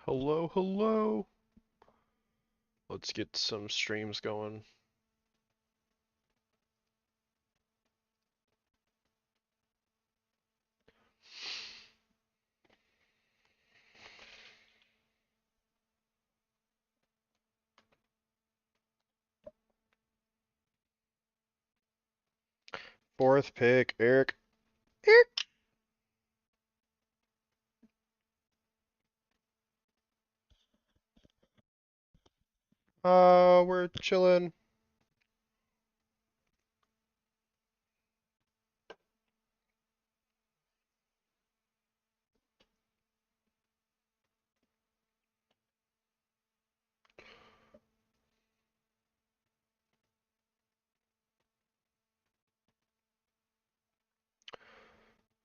Hello, hello. Let's get some streams going. Fourth pick, Eric. Eric. We're chilling.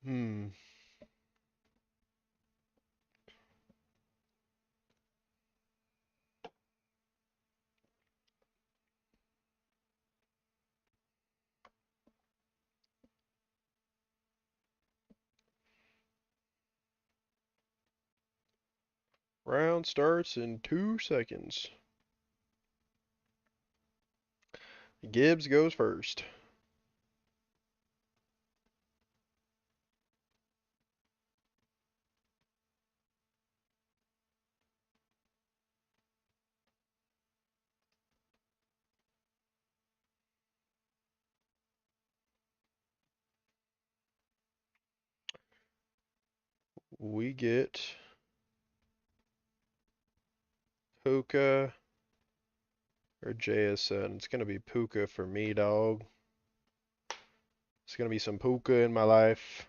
Hmm. Round starts in 2 seconds. Gibbs goes first. We get Puka or JSN. It's gonna be Puka for me, dog. It's gonna be some Puka in my life.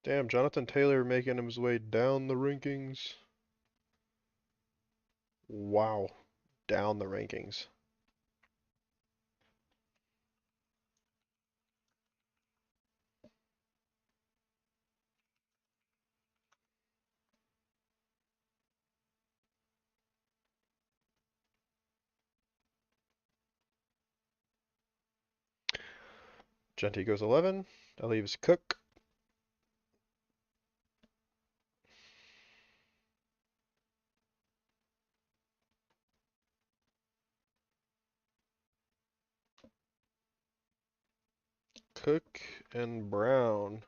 Damn, Jonathan Taylor making his way down the rankings. Wow, down the rankings. Genty goes 11. That leaves Cook. Cook and Brown.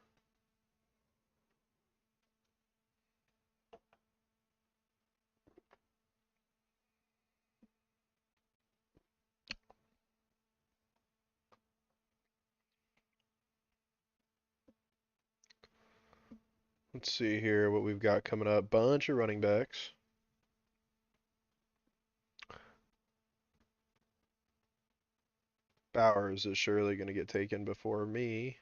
Let's see here what we've got coming up. Bunch of running backs. Bowers is surely going to get taken before me.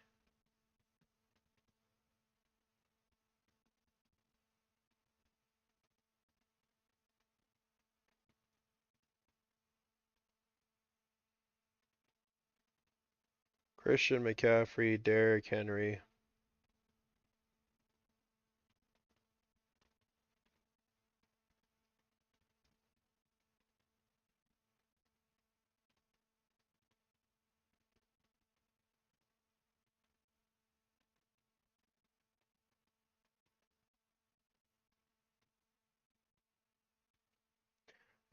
Christian McCaffrey, Derrick Henry.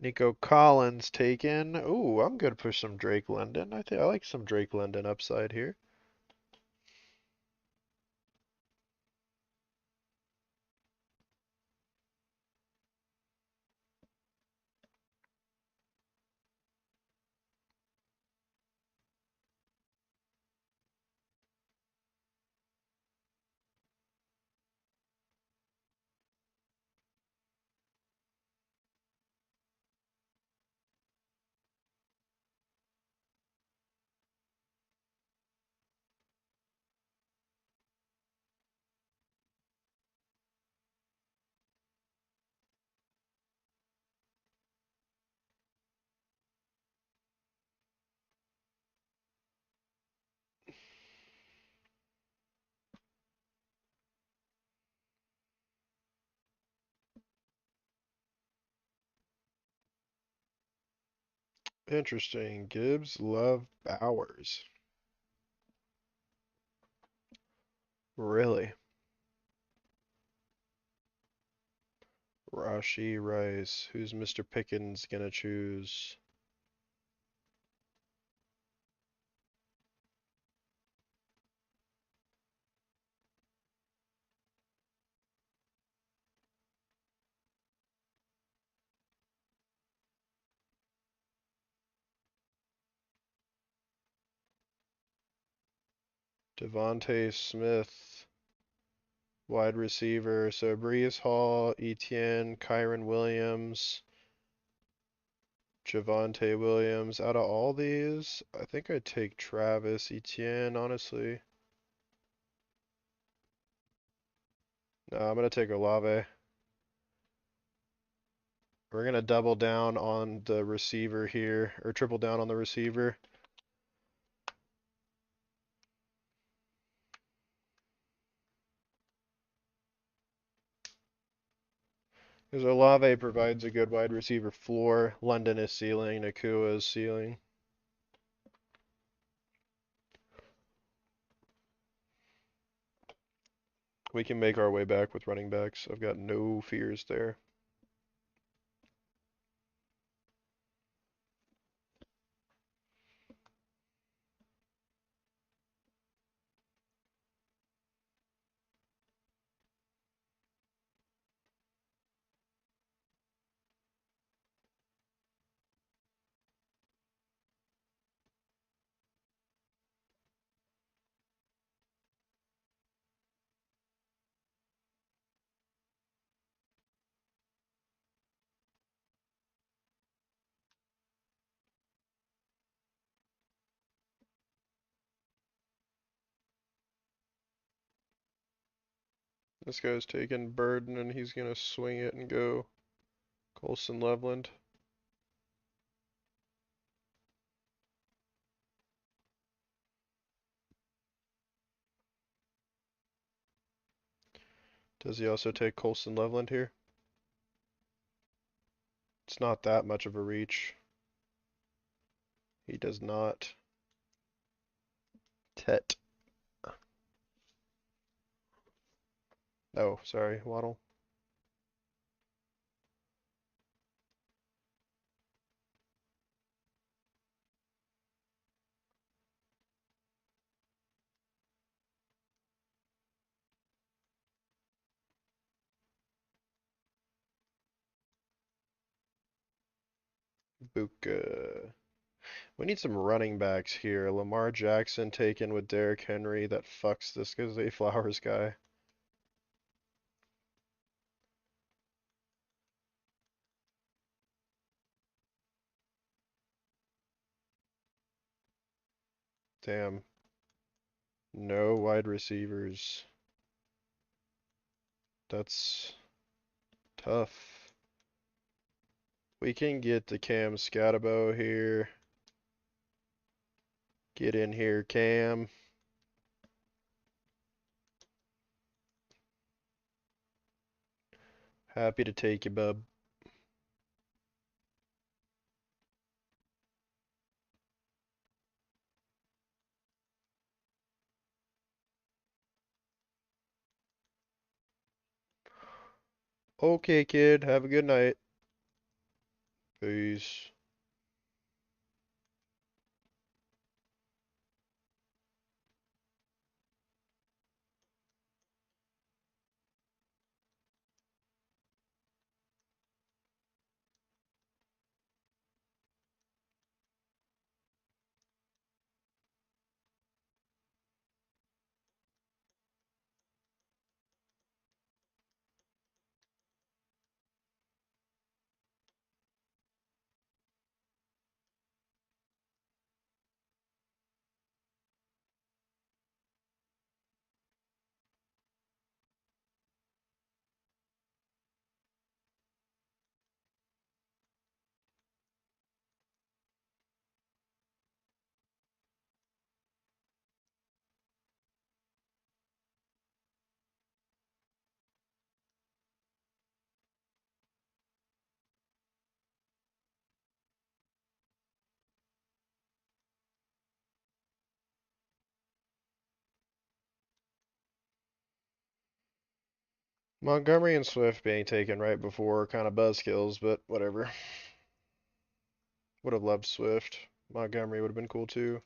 Nico Collins taken. Ooh, I'm good for some Drake London. I like some Drake London upside here. Interesting. Gibbs, Love, Bowers. Really? Rashi Rice. Who's Mr. Pickens gonna choose? Devontae Smith, wide receiver. So Brees Hall, Etienne, Kyron Williams, Javonte Williams. Out of all these, I think I'd take Travis Etienne, honestly. No, I'm gonna take Olave. We're gonna double down on the receiver here, or triple down on the receiver. Because Olave provides a good wide receiver floor. London is ceiling. Nakua is ceiling. We can make our way back with running backs. I've got no fears there. This guy's taking Burden and he's gonna swing it and go Colson Loveland. Does he also take Colson Loveland here? It's not that much of a reach. He does not. Tet. Oh, sorry, Waddle. Buka. We need some running backs here. Lamar Jackson taken with Derrick Henry. That fucks this Zay Flowers guy. Damn. No wide receivers. That's tough. We can get the Cam Scatabo here. Get in here, Cam. Happy to take you, bub. Okay, kid. Have a good night. Peace. Montgomery and Swift being taken right before kind of buzzkills, but whatever. Would have loved Swift. Montgomery would have been cool too.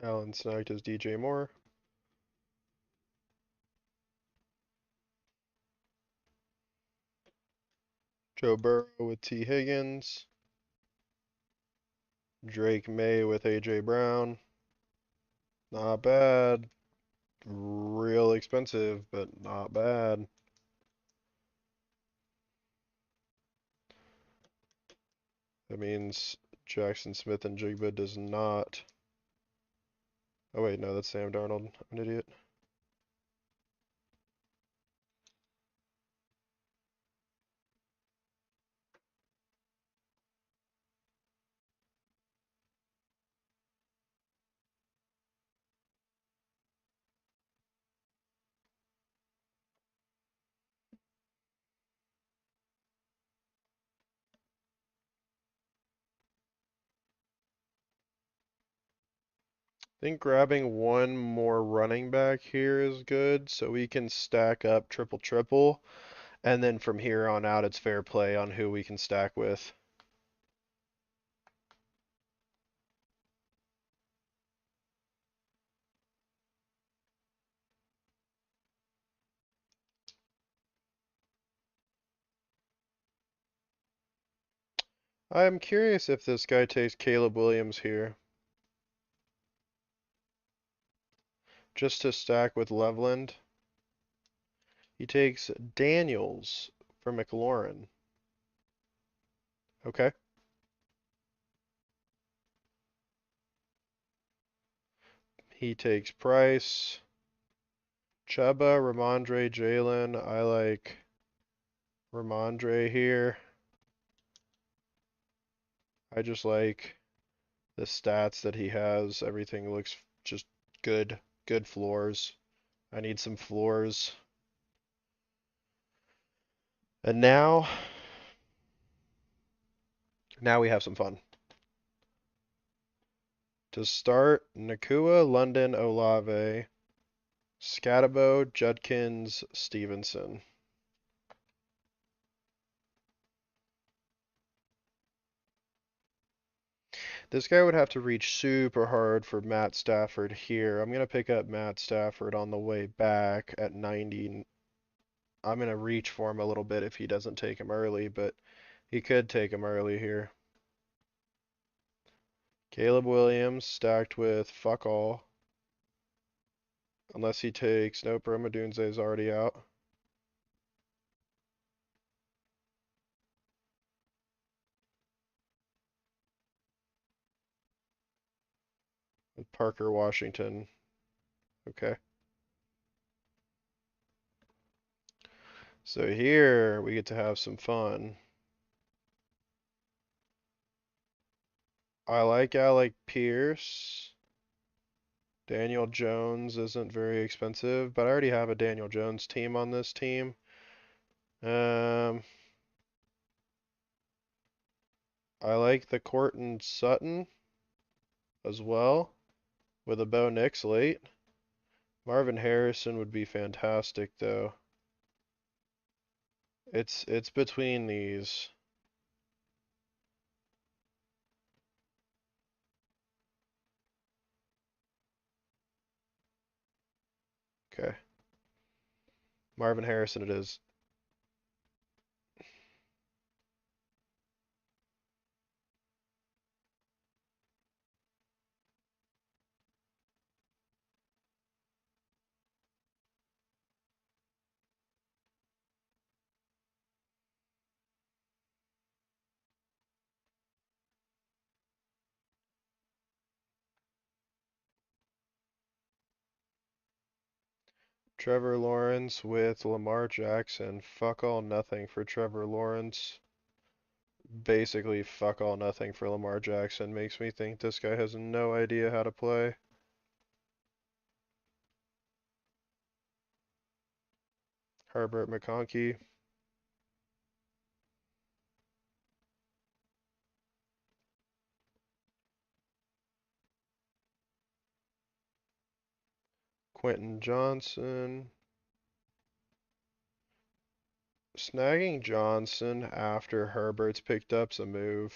Allen snagged his DJ Moore. Joe Burrow with T. Higgins. Drake May with AJ Brown. Not bad. Real expensive, but not bad. That means Jackson Smith and Jigba does not. Oh wait, no, that's Sam Darnold. I'm an idiot. I think grabbing one more running back here is good, so we can stack up triple triple, and then from here on out it's fair play on who we can stack with. I'm curious if this guy takes Caleb Williams here, just to stack with Loveland. He takes Daniels for McLaurin. Okay. He takes Price, Chuba, Ramondre, Jalen. I like Ramondre here. I just like the stats that he has. Everything looks just good. Good floors. I need some floors. And now we have some fun. To start, Nakua, London, Olave, Scatabo, Judkins, Stevenson. This guy would have to reach super hard for Matt Stafford here. I'm going to pick up Matt Stafford on the way back at 90. I'm going to reach for him a little bit if he doesn't take him early, but he could take him early here. Caleb Williams stacked with fuck all. Unless he takes, nope, Ramadunze is already out. With Parker Washington. Okay. So here we get to have some fun. I like Alec Pierce. Daniel Jones isn't very expensive, but I already have a Daniel Jones team on this team. I like the Courtland Sutton as well with a Bo Nix late. Marvin Harrison would be fantastic though. It's between these. Marvin Harrison it is. Trevor Lawrence with Lamar Jackson. Fuck all nothing for Trevor Lawrence. Basically, fuck all nothing for Lamar Jackson. Makes me think this guy has no idea how to play. Herbert McConkey. Quentin Johnson. Snagging Johnson after Herbert's picked up's a move.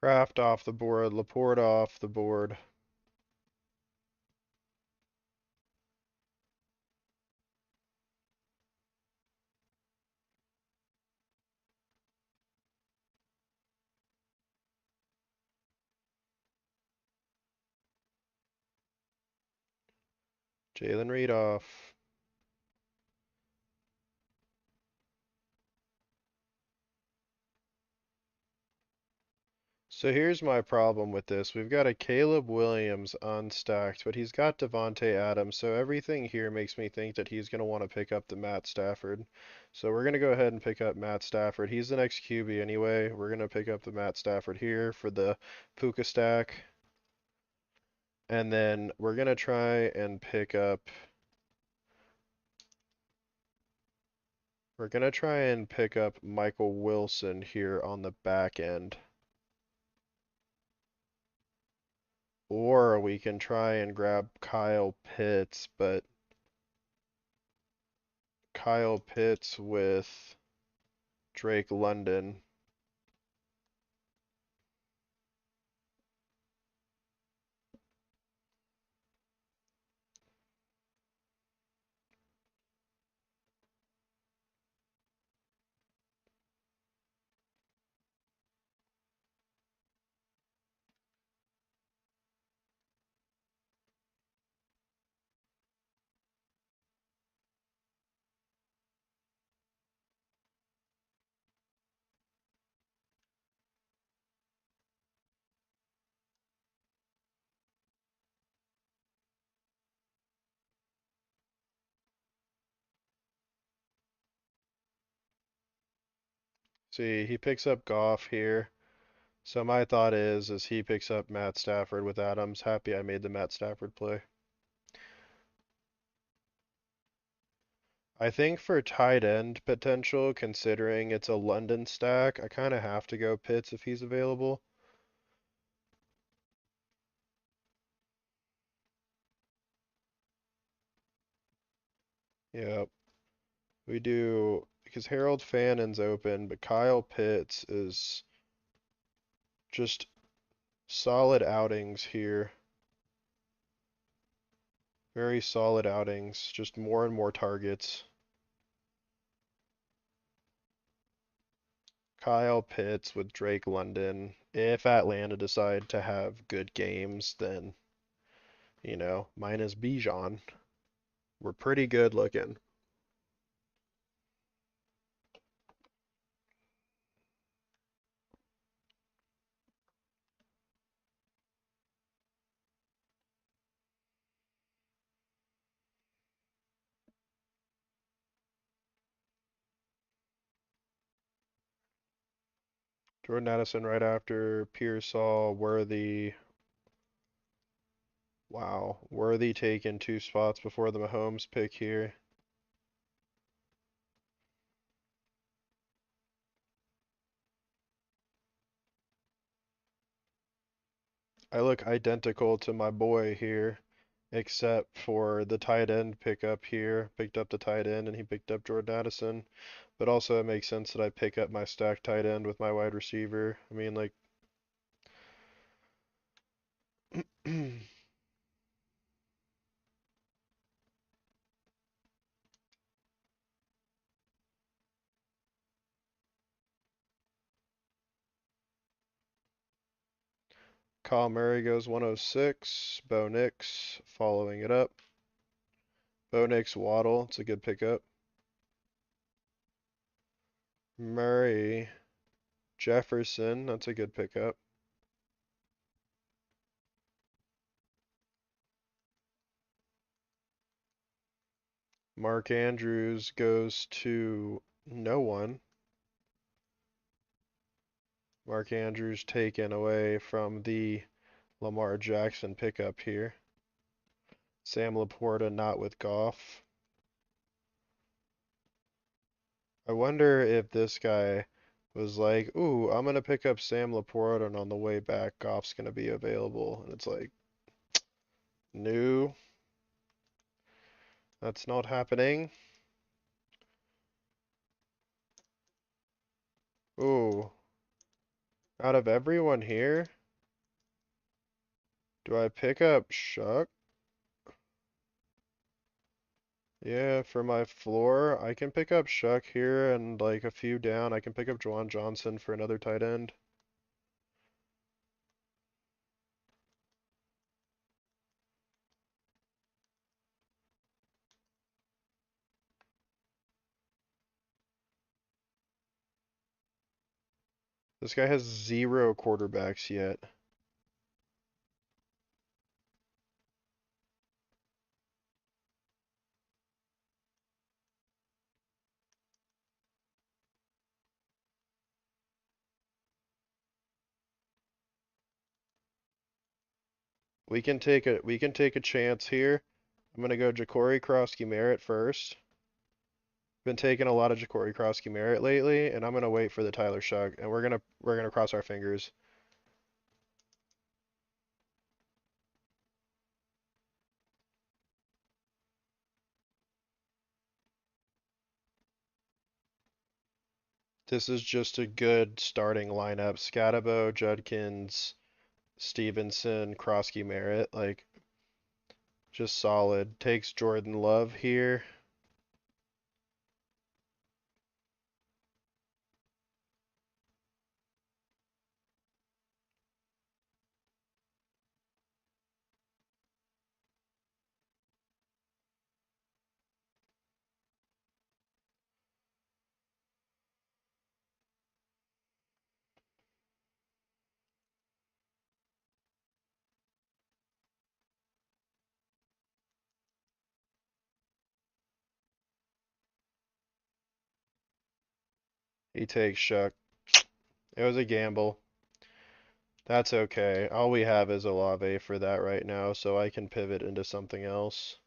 Kraft off the board. Laporte off the board. Jalen Reed off. So here's my problem with this. We've got a Caleb Williams unstacked, but he's got Devontae Adams, so everything here makes me think that he's going to want to pick up the Matt Stafford. So we're going to go ahead and pick up Matt Stafford. He's the next QB anyway. We're going to pick up the Matt Stafford here for the Puka stack. And then we're going to try and pick up... We're going to try and pick up Michael Wilson here on the back end. Or we can try and grab Kyle Pitts, but Kyle Pitts with Drake London. See, he picks up Goff here. So my thought is he picks up Matt Stafford with Adams. Happy I made the Matt Stafford play. I think for tight end potential, considering it's a London stack, I kind of have to go Pitts if he's available. Yep, we do, because Harold Fannon's open, but Kyle Pitts is just solid outings here. Very solid outings, just more and more targets. Kyle Pitts with Drake London. If Atlanta decide to have good games, then, minus Bijan. We're pretty good looking. Jordan Addison right after Pearsall, Worthy. Wow, Worthy taking 2 spots before the Mahomes pick here. I look identical to my boy here, except for the tight end pickup here. Picked up the tight end and he picked up Jordan Addison. But also it makes sense that I pick up my stacked tight end with my wide receiver. I mean, like, Kyle Murray goes 106. Bo Nix following it up. Bo Nix Waddle, it's a good pickup. Murray Jefferson, that's a good pickup. Mark Andrews goes to no one. Mark Andrews taken away from the Lamar Jackson pickup here. Sam Laporta not with Goff. I wonder if this guy was like, ooh, I'm going to pick up Sam Laporta, and on the way back, Goff's going to be available. And it's like, no, that's not happening. Ooh, out of everyone here, do I pick up Shuck? Yeah, for my floor, I can pick up Shuck here and like a few down. I can pick up Juwan Johnson for another tight end. This guy has 0 quarterbacks yet. We can take a chance here. I'm gonna go Ja'Cory Krosky Merritt first. Been taking a lot of Ja'Cory Krosky Merritt lately, and I'm gonna wait for the Tyler Shuck, and we're gonna cross our fingers. This is just a good starting lineup. Scatabo, Judkins, Stevenson, Krosky Merritt, like just solid. Takes Jordan Love here. He takes Shuck. It was a gamble. That's okay. All we have is Olave for that right now, so I can pivot into something else.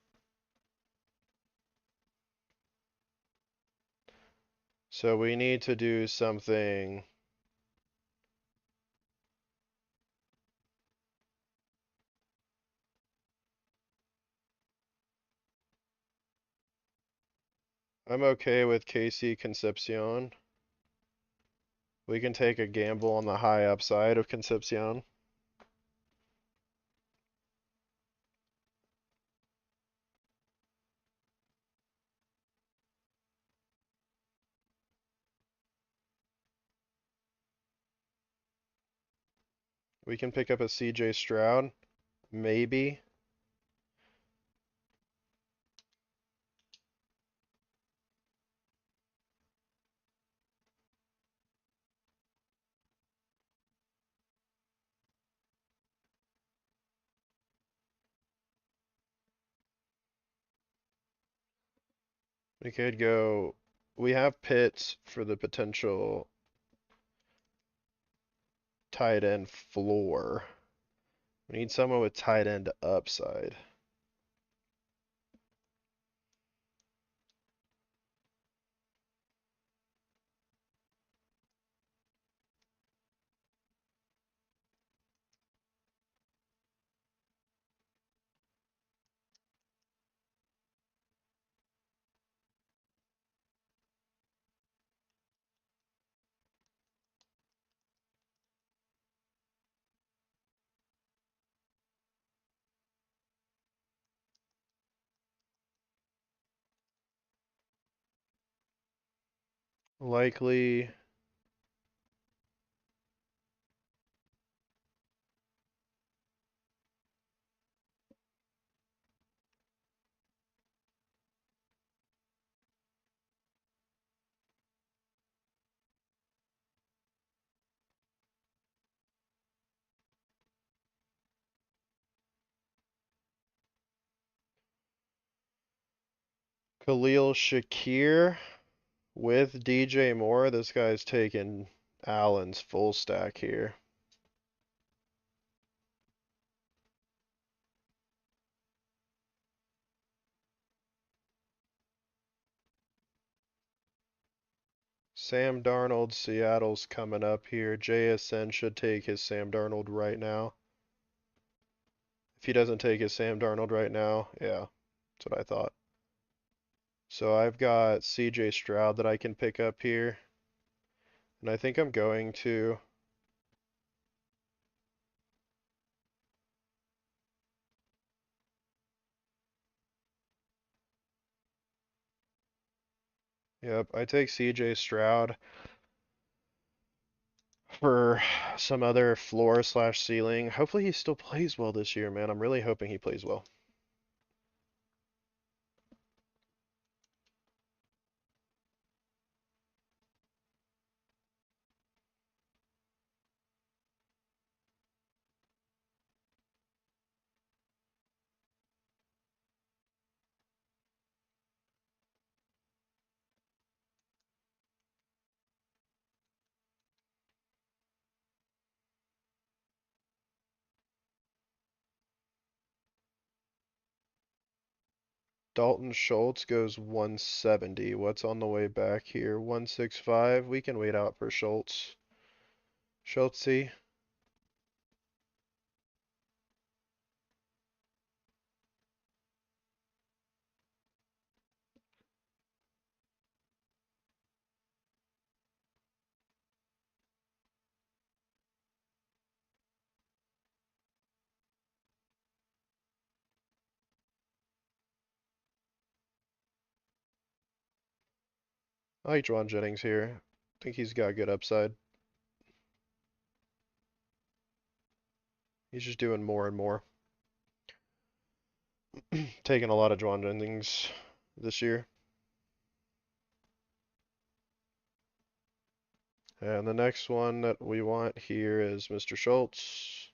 So we need to do something. I'm okay with Casey Concepcion. We can take a gamble on the high upside of Concepcion. We can pick up a CJ Stroud, maybe. We could go. We have Pitts for the potential tight end floor. We need someone with tight end upside. Likely. Khalil Shakir with DJ Moore. This guy's taking Allen's full stack here. Sam Darnold, Seattle's coming up here. JSN should take his Sam Darnold right now. If he doesn't take his Sam Darnold right now, yeah, that's what I thought. So I've got CJ Stroud that I can pick up here. And I think I'm going to. Yep, I take CJ Stroud for some other floor slash ceiling. Hopefully he still plays well this year, man. I'm really hoping he plays well. Dalton Schultz goes 170. What's on the way back here? 165. We can wait out for Schultz. Schultzy. I like Juwan Jennings here. I think he's got good upside. He's just doing more and more. Taking a lot of Juwan Jennings this year. And the next one that we want here is Mr. Schultz.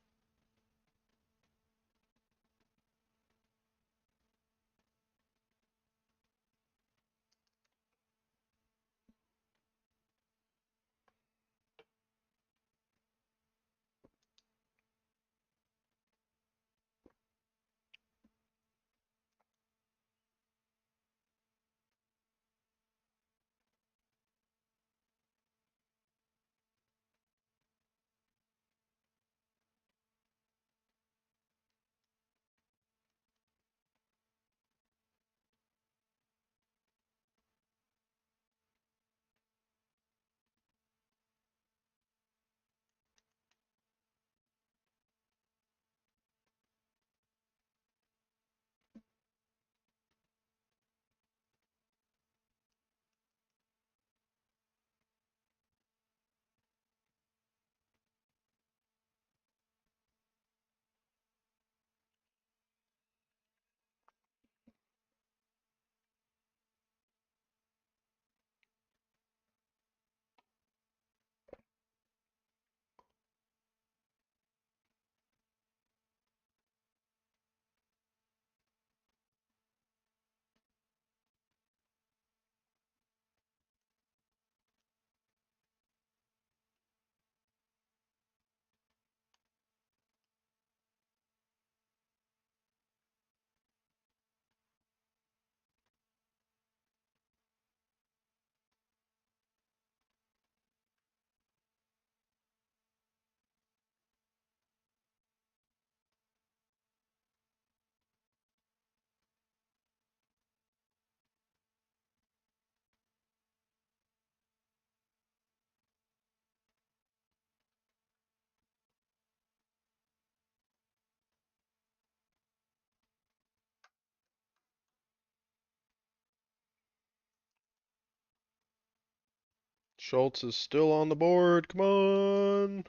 Schultz is still on the board. Come on.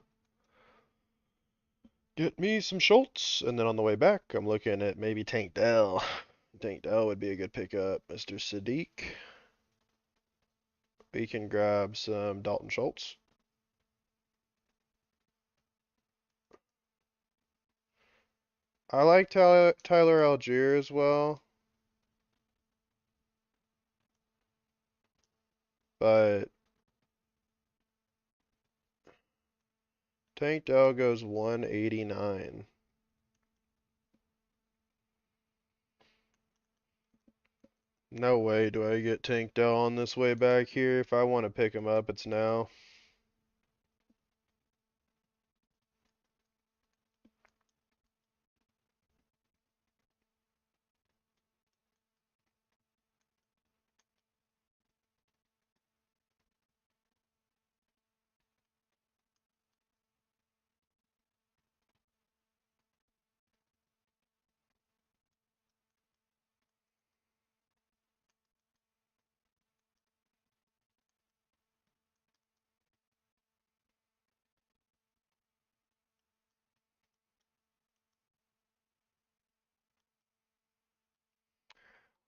Get me some Schultz. And then on the way back, I'm looking at maybe Tank Dell. Tank Dell would be a good pickup. Mr. Sadiq. We can grab some Dalton Schultz. I like Tyler Algier as well, but Tank Dell goes 189. No way do I get Tank Dell on this way back here. If I want to pick him up, it's now.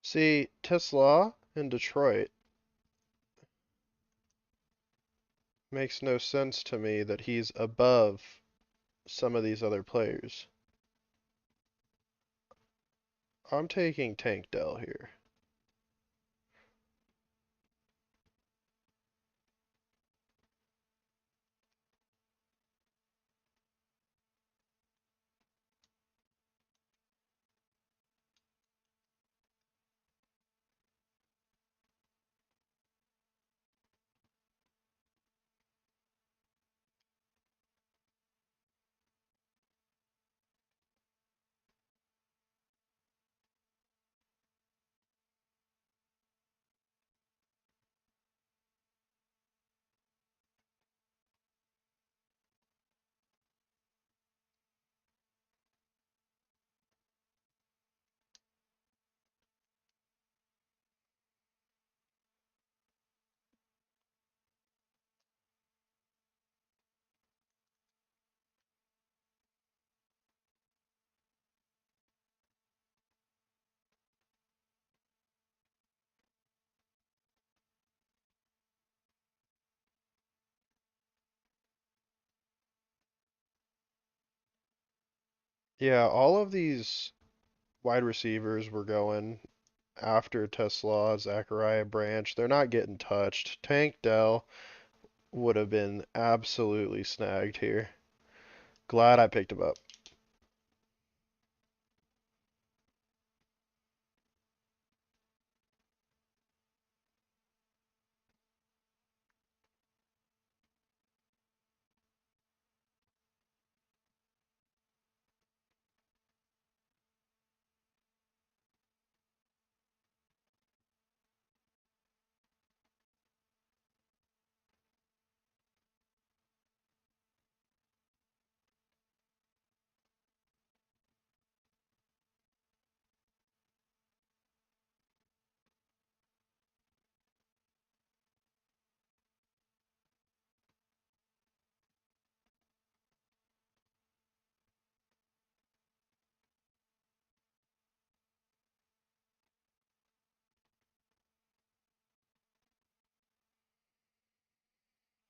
See, Tesla in Detroit makes no sense to me that he's above some of these other players. I'm taking Tank Dell here. Yeah, all of these wide receivers were going after Tesla, Zachariah Branch. They're not getting touched. Tank Dell would have been absolutely snagged here. Glad I picked him up.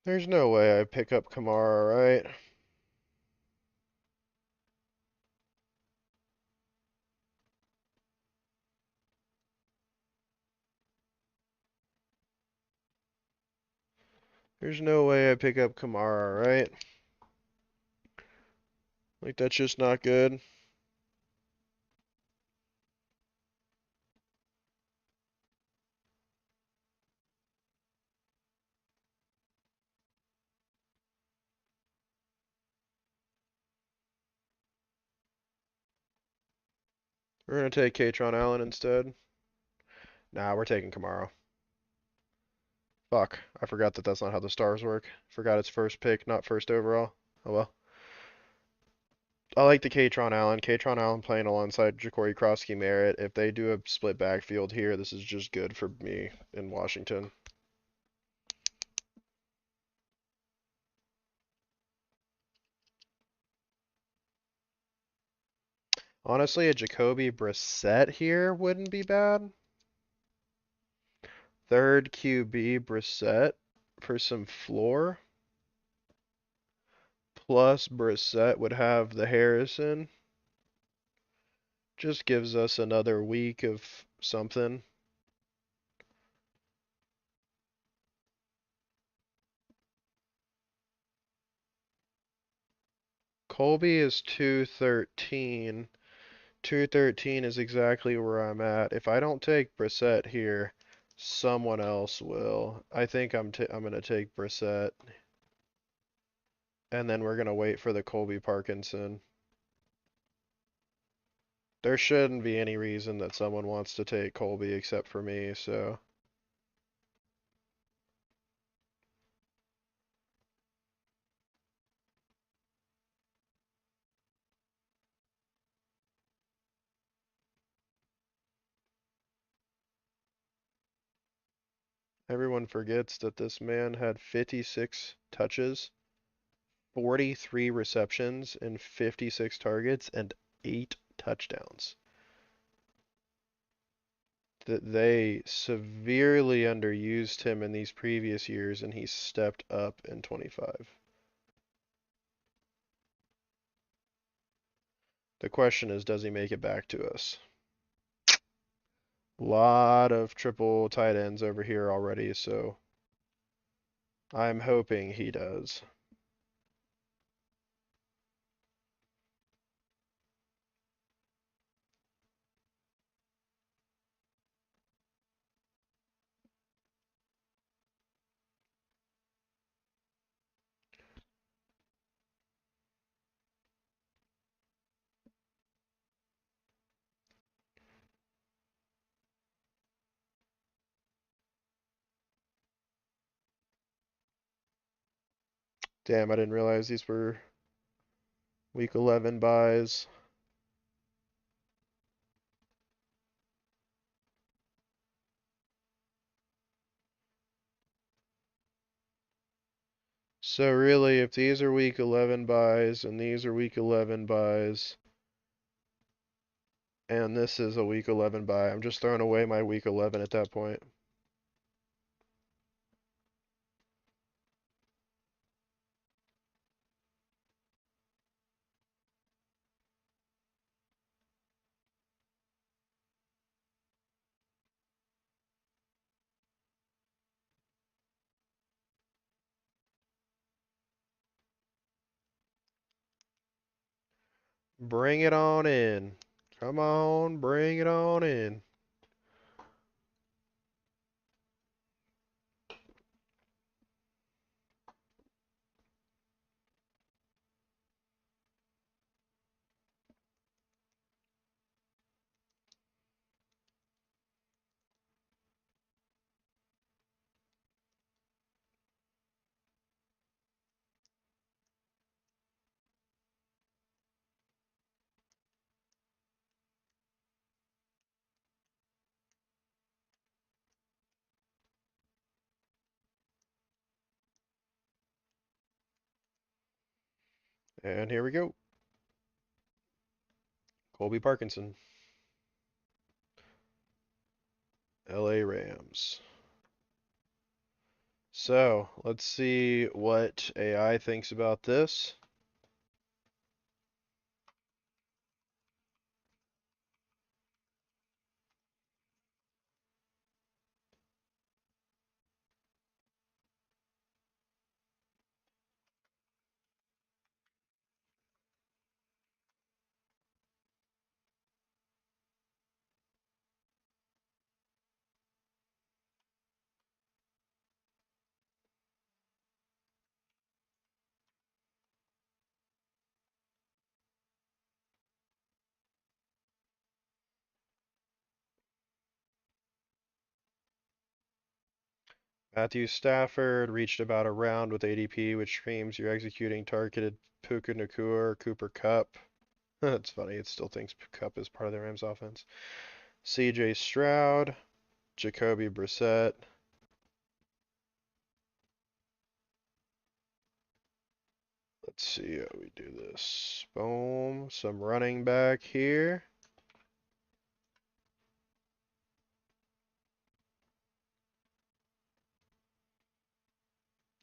There's no way I pick up Kamara, right? There's no way I pick up Kamara, right? Like, that's just not good. We're gonna take Katron Allen instead. Nah, we're taking Kamara. Fuck, I forgot that that's not how the stars work. Forgot it's first pick, not first overall. Oh well. I like the Katron Allen. Katron Allen playing alongside Ja'Cory Krosky Merritt. If they do a split backfield here, this is just good for me in Washington. Honestly, a Jacoby Brissett here wouldn't be bad. Third QB Brissett for some floor. Plus Brissett would have the Harrison. Just gives us another week of something. Colby is 213. 213 is exactly where I'm at. If I don't take Brissett here, someone else will. I think I'm gonna take Brissett, and then we're gonna wait for the Colby Parkinson. There shouldn't be any reason that someone wants to take Colby except for me, so. Everyone forgets that this man had 56 touches, 43 receptions, and 56 targets, and 8 touchdowns. That they severely underused him in these previous years, and he stepped up in 25. The question is, does he make it back to us? Lot of triple tight ends over here already, so I'm hoping he does. Damn, I didn't realize these were week 11 buys. So really, if these are week 11 buys and these are week 11 buys and this is a week 11 buy, I'm just throwing away my week 11 at that point. Bring it on in. Come on, bring it on in. And here we go. Colby Parkinson, LA Rams. So, let's see what AI thinks about this. Matthew Stafford reached about a round with ADP, which screams you're executing targeted Puka Nacua or Cooper Kupp. It's funny, it still thinks Kupp is part of the Rams offense. CJ Stroud, Jacoby Brissett. Let's see how we do this. Boom. Some running back here.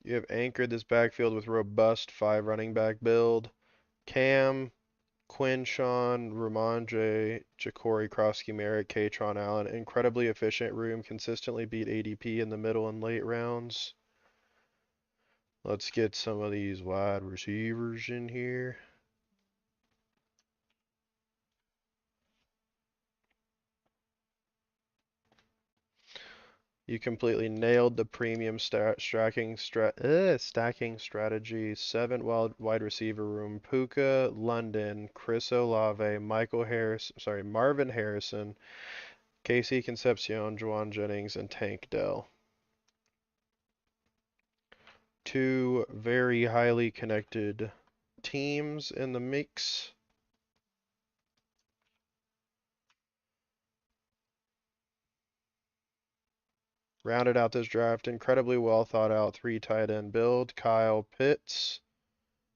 You have anchored this backfield with robust 5 running back build. Cam, Quinshawn, Ramondre, Ja'Cory, Krosky, Merritt, Katron Allen. Incredibly efficient room. Consistently beat ADP in the middle and late rounds. Let's get some of these wide receivers in here. You completely nailed the premium stacking strategy. 7 wide receiver room. Puka, London, Chris Olave, Marvin Harrison, Casey Concepcion, Juwan Jennings, and Tank Dell. 2 very highly connected teams in the mix. Rounded out this draft, incredibly well thought out 3 tight end build. Kyle Pitts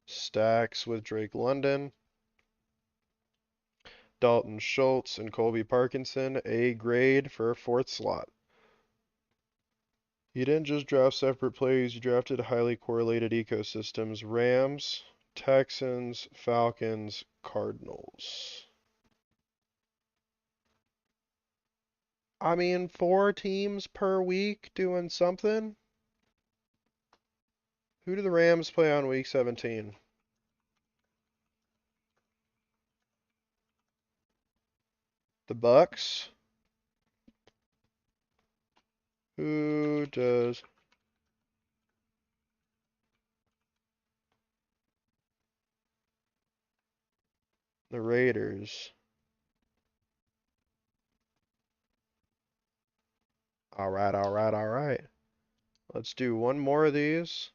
stacks with Drake London, Dalton Schultz, and Colby Parkinson. A grade for a 4th slot. You didn't just draft separate plays, you drafted highly correlated ecosystems. Rams, Texans, Falcons, Cardinals. I mean, 4 teams per week doing something. Who do the Rams play on week 17? The Bucks? Who does... The Raiders. Alright, alright, alright. Let's do one more of these.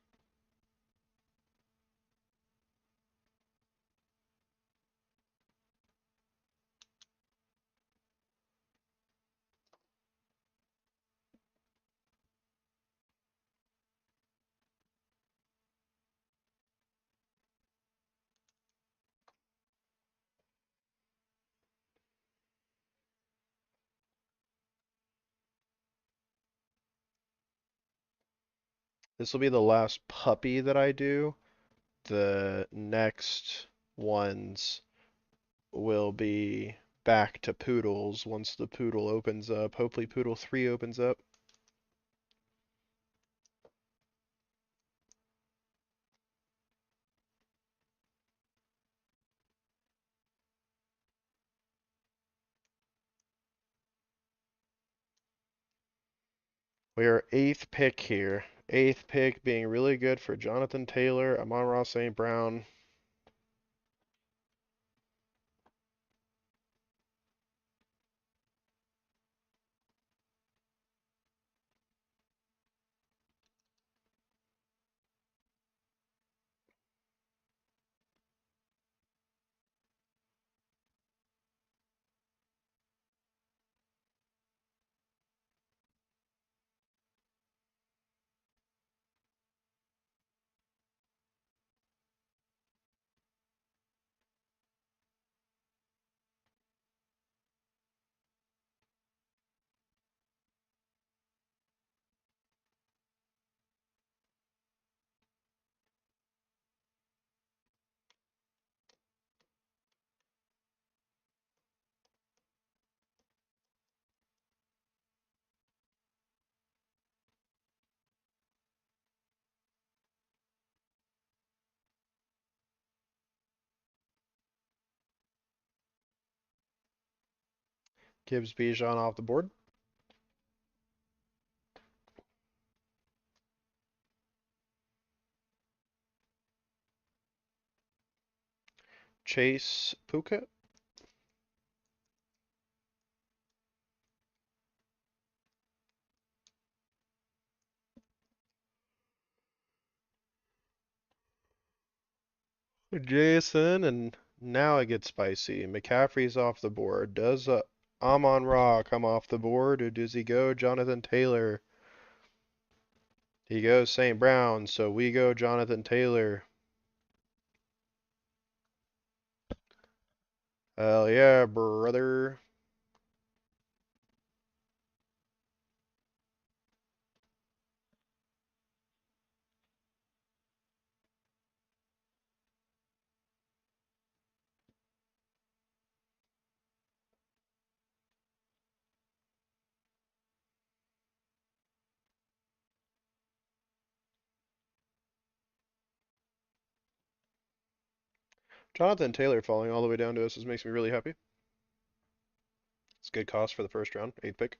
This will be the last puppy that I do. The next ones will be back to Poodles once the Poodle opens up. Hopefully Poodle 3 opens up. We are 8th pick here. 8th pick being really good for Jonathan Taylor, Amon-Ra St. Brown. Gibbs Bijan off the board. Chase Puka. Jason, and now it gets spicy. McCaffrey's off the board. Does Amon-Ra come off the board, or does he go Jonathan Taylor? He goes St. Brown, so we go Jonathan Taylor. Hell yeah, brother. Jonathan Taylor falling all the way down to us makes me really happy. It's a good cost for the first round, 8th pick.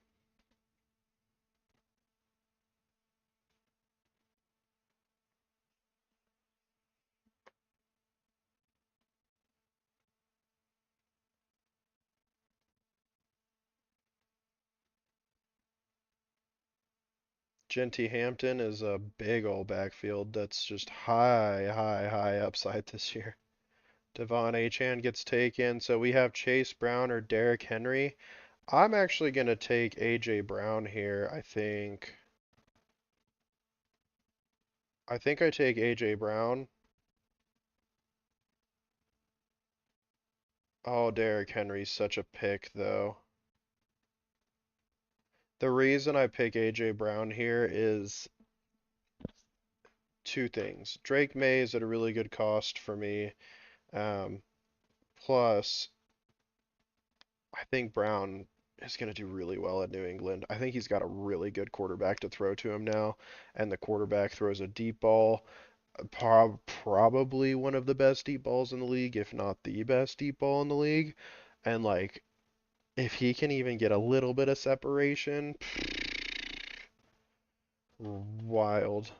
Genty Hampton is a big old backfield that's just high upside this year. Devon Achane gets taken, so we have Chase Brown or Derrick Henry. I'm actually going to take AJ Brown here, I think. I think I take AJ Brown. Oh, Derrick Henry's such a pick, though. The reason I pick AJ Brown here is two things. Drake May is at a really good cost for me. Um, Plus, I think Brown is going to do really well at New England. I think he's got a really good quarterback to throw to him now, and the quarterback throws a deep ball. Probably one of the best deep balls in the league, if not the best deep ball in the league. And like, if he can even get a little bit of separation, wild.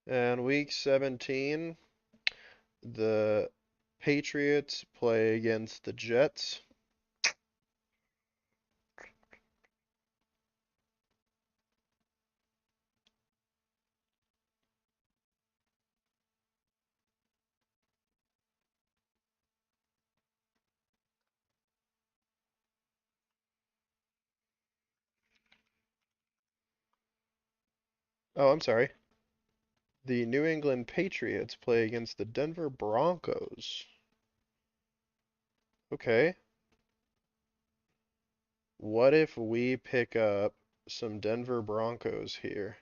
And week 17, the Patriots play against the Jets. Oh, I'm sorry. The New England Patriots play against the Denver Broncos. Okay. What if we pick up some Denver Broncos here?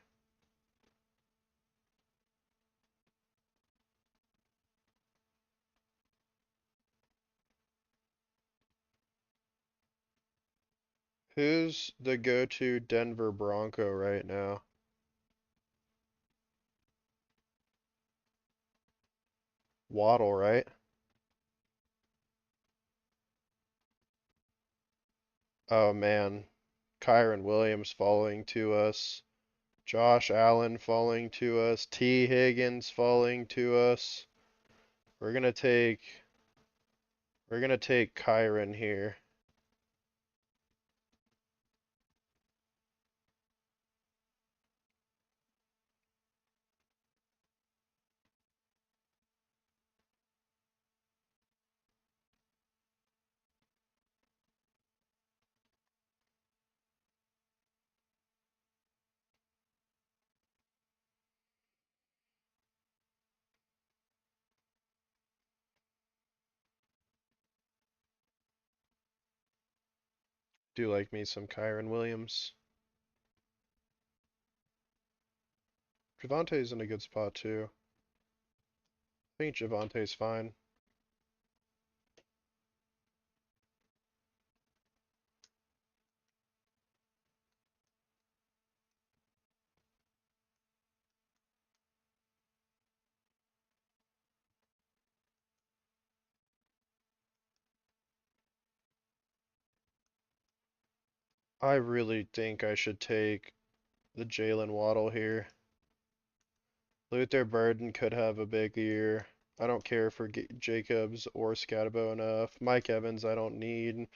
Who's the go-to Denver Bronco right now? Waddle, right? Oh man. Kyron Williams falling to us. Josh Allen falling to us. T. Higgins falling to us. We're gonna take we're gonna take Kyron here. Do like me some Kyron Williams. Javante's in a good spot too. I think Javante's fine. I really think I should take the Jalen Waddle here. Luther Burden could have a big year. I don't care for Jacobs or Scatabo enough. Mike Evans, I don't need.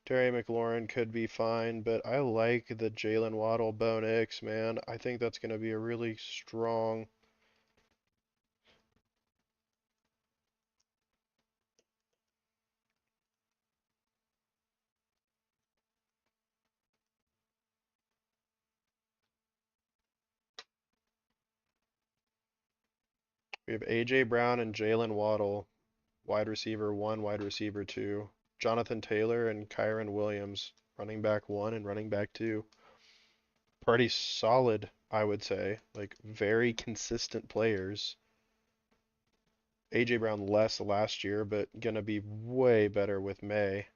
Terry McLaurin could be fine, but I like the Jalen Waddle Bone X, man. I think that's going to be a really strong. We have A.J. Brown and Jalen Waddle, wide receiver 1, wide receiver 2. Jonathan Taylor and Kyron Williams, running back 1 and running back 2. Pretty solid, I would say. Like, very consistent players. A.J. Brown less last year, but gonna be way better with May.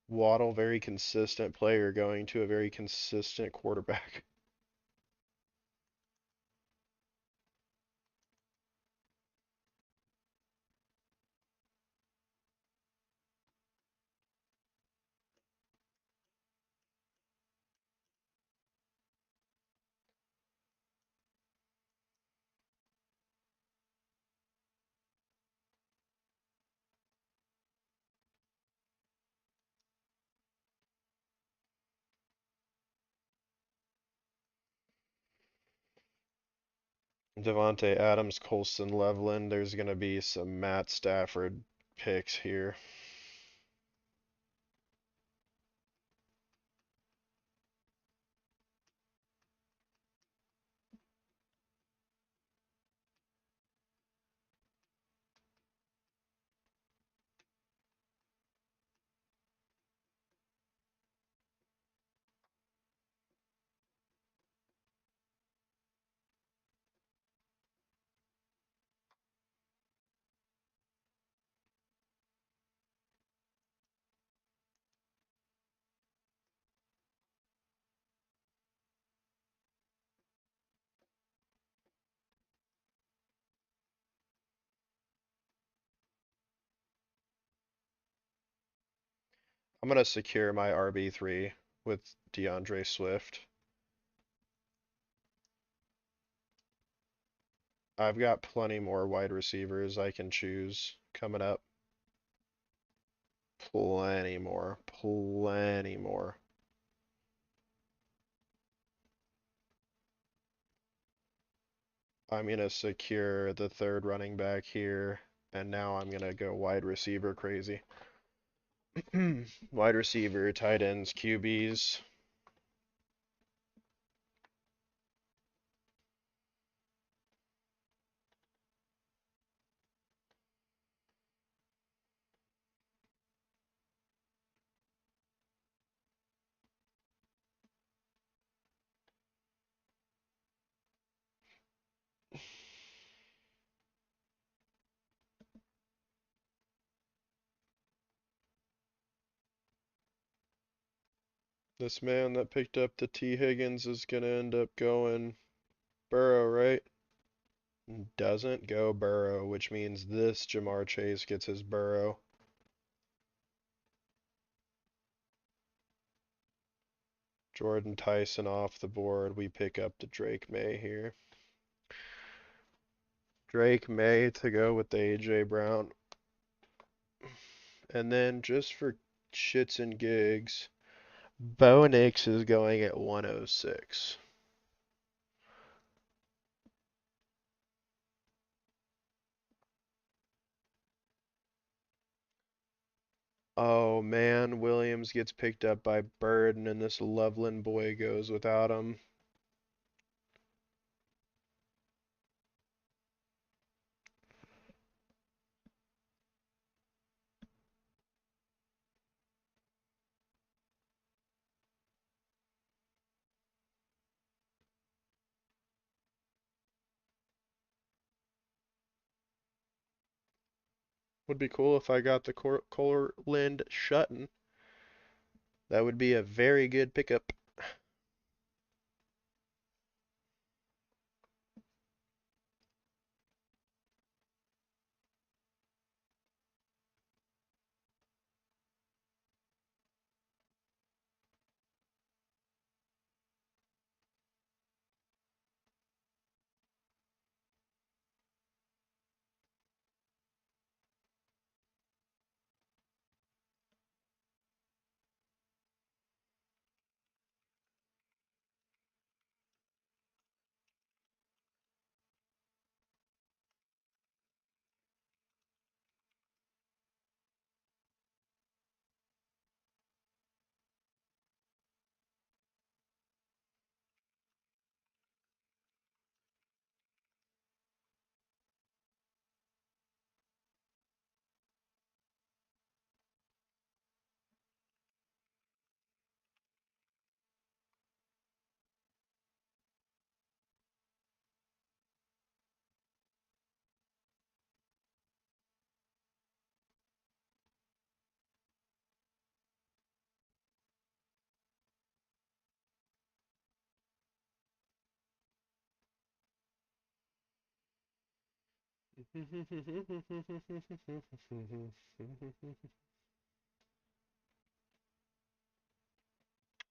Waddle, very consistent player going to a very consistent quarterback. Devontae Adams, Colston Loveland. There's gonna be some Matt Stafford picks here. I'm gonna secure my RB3 with DeAndre Swift. I've got plenty more wide receivers I can choose coming up. Plenty more. Plenty more. I'm gonna secure the third running back here, and now I'm gonna go wide receiver crazy. Wide receiver, tight ends, QBs. This man that picked up the T. Higgins is gonna end up going Burrow, right? Doesn't go Burrow, which means this Jamar Chase gets his Burrow. Jordan Tyson off the board. We pick up the Drake May here. Drake May to go with the A.J. Brown. And then just for shits and gigs, Bo Nix is going at 106. Oh man, Williams gets picked up by Burden and this Loveland boy goes without him. Would be cool if I got the Cortland Sutton. That would be a very good pickup.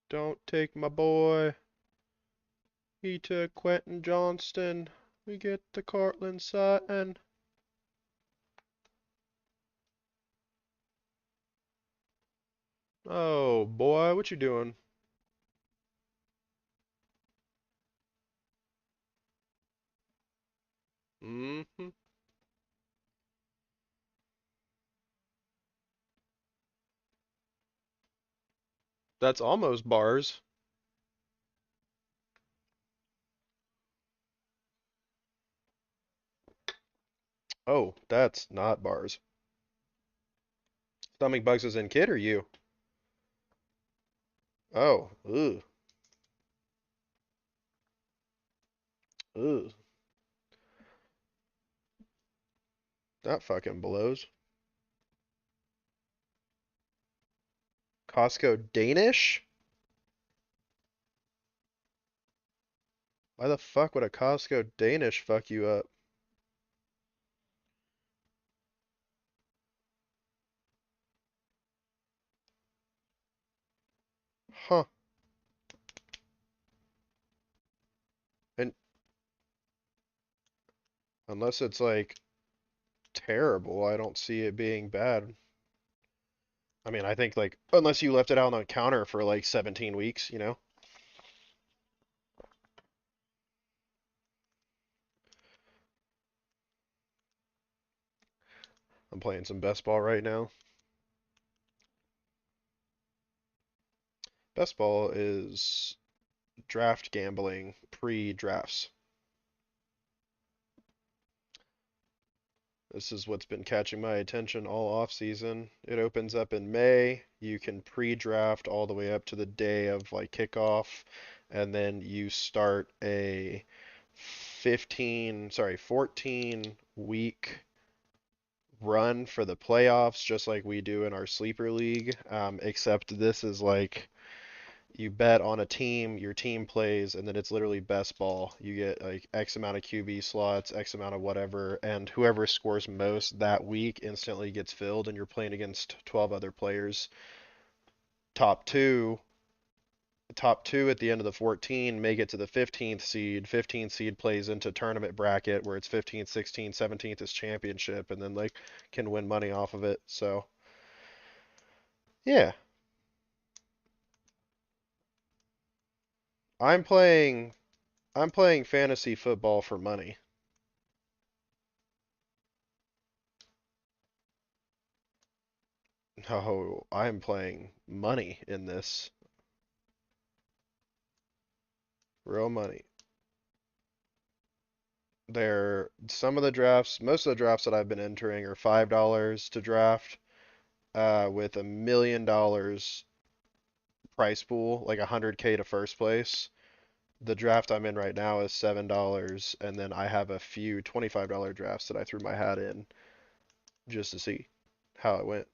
Don't take my boy. He took Quentin Johnston. We get the Cortland Sutton. Oh boy, what you doing? Mm-hmm. That's almost bars. Oh, that's not bars. Stomach bugs is in kid or you? Oh, ugh, ugh. That fucking blows. Costco Danish? Why the fuck would a Costco Danish fuck you up? Huh. And unless it's like terrible, I don't see it being bad. I mean, I think like unless you left it out on the counter for like 17 weeks, you know? I'm playing some best ball right now. Best ball is draft gambling pre-drafts. This is what's been catching my attention all off season. It opens up in May. You can pre-draft all the way up to the day of like kickoff, and then you start a 14 week run for the playoffs, just like we do in our sleeper league. Except this is like you bet on a team, your team plays, and then it's literally best ball. You get like X amount of QB slots, X amount of whatever, and whoever scores most that week instantly gets filled, and you're playing against 12 other players. Top two, top two at the end of the 14 make it to the 15th seed. 15th seed plays into tournament bracket where it's 15th, 16th, 17th is championship, and then like can win money off of it. So yeah, I'm playing. I'm playing fantasy football for money. No, I'm playing money in this. Real money. There, some of the drafts, most of the drafts that I've been entering are $5 to draft, with $1 million price pool, like 100K to first place. The draft I'm in right now is $7, and then I have a few $25 drafts that I threw my hat in just to see how it went.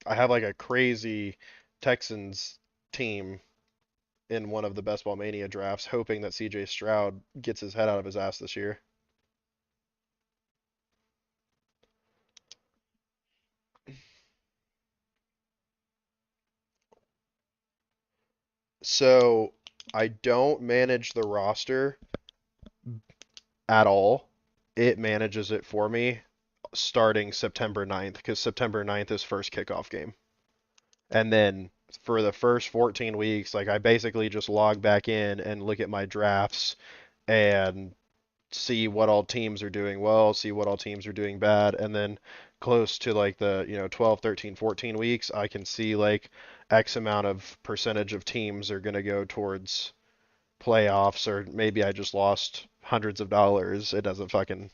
I have like a crazy Texans team in one of the Best Ball Mania drafts, hoping that CJ Stroud gets his head out of his ass this year. So I don't manage the roster at all. It manages it for me starting September 9th because September 9th is first kickoff game. And then for the first 14 weeks, like I basically just log back in and look at my drafts and see what all teams are doing well, see what all teams are doing bad, and then close to like the, 12, 13, 14 weeks, I can see like X amount of percentage of teams are going to go towards playoffs, or maybe I just lost hundreds of dollars. It doesn't fucking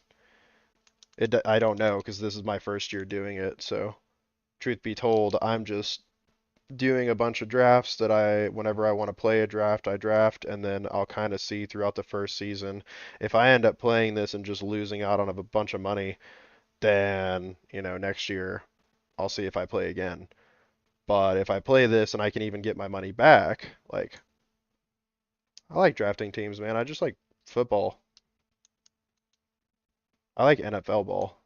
I don't know because this is my first year doing it. So, truth be told, I'm just doing a bunch of drafts that whenever I want to play a draft, I draft, and then I'll kind of see throughout the first season. If I end up playing this and just losing out on a bunch of money, then, next year I'll see if I play again. But if I play this and I can even get my money back, like, I like drafting teams, man. I just like football. I like NFL ball.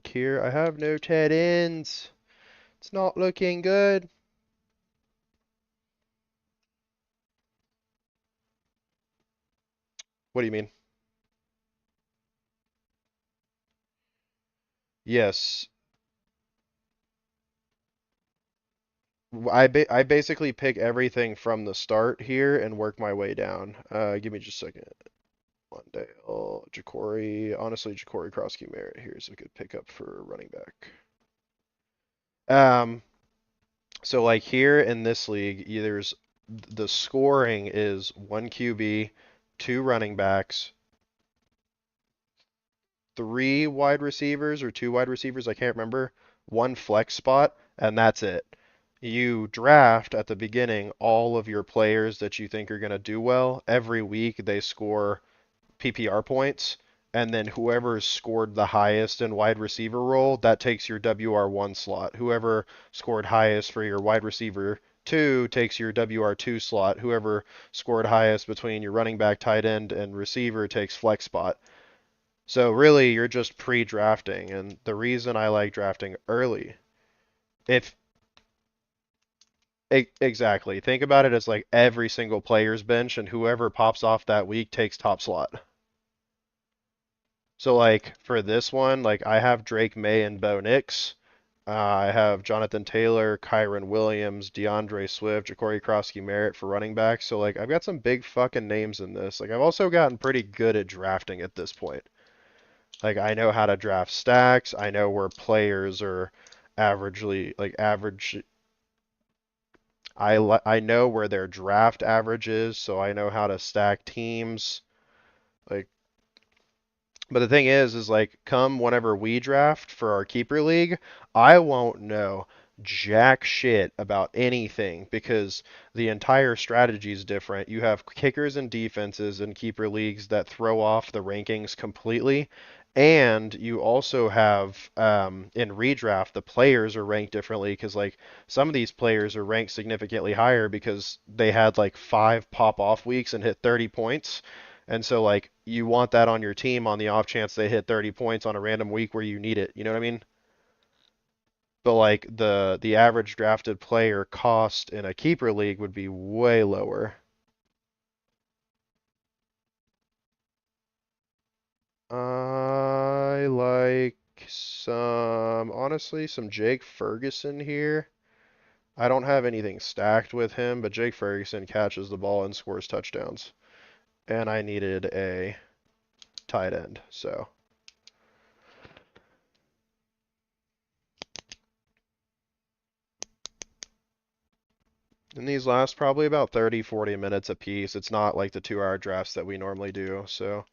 Here, I have no tight ends. It's not looking good. What do you mean? Yes. I basically pick everything from the start here and work my way down. Give me just a second. Mondale, Ja'Cory. Honestly, Ja'Cory Krosky Merritt here is a good pickup for running back. Um, so like here in this league, there's the scoring is one QB, two running backs, three wide receivers or two wide receivers, I can't remember, one flex spot, and that's it. You draft at the beginning all of your players that you think are going to do well. Every week they score PPR points, and then whoever scored the highest in wide receiver role, that takes your WR1 slot. Whoever scored highest for your wide receiver 2 takes your WR2 slot. Whoever scored highest between your running back, tight end, and receiver takes flex spot. So really, you're just pre-drafting, and the reason I like drafting early, if exactly, think about it as like every single player's bench, and whoever pops off that week takes top slot. So like for this one, like I have Drake May and Bo Nix. I have Jonathan Taylor, Kyron Williams, DeAndre Swift, Ja'Cory Krosky Merritt for running back. So like I've got some big fucking names in this. Like I've also gotten pretty good at drafting at this point. Like I know how to draft stacks. I know where players are averagely like average. I know where their draft average is, so I know how to stack teams. Like but the thing is like, come whenever we draft for our keeper league, I won't know jack shit about anything because the entire strategy is different. You have kickers and defenses in keeper leagues that throw off the rankings completely. And you also have in redraft, the players are ranked differently because like some of these players are ranked significantly higher because they had like five pop off weeks and hit 30 points. And so like you want that on your team on the off chance they hit 30 points on a random week where you need it. You know what I mean? But like the average drafted player cost in a keeper league would be way lower. I like honestly, some Jake Ferguson here. I don't have anything stacked with him, but Jake Ferguson catches the ball and scores touchdowns. And I needed a tight end, so. And these last probably about 30, 40 minutes a piece. It's not like the 2 hour drafts that we normally do, so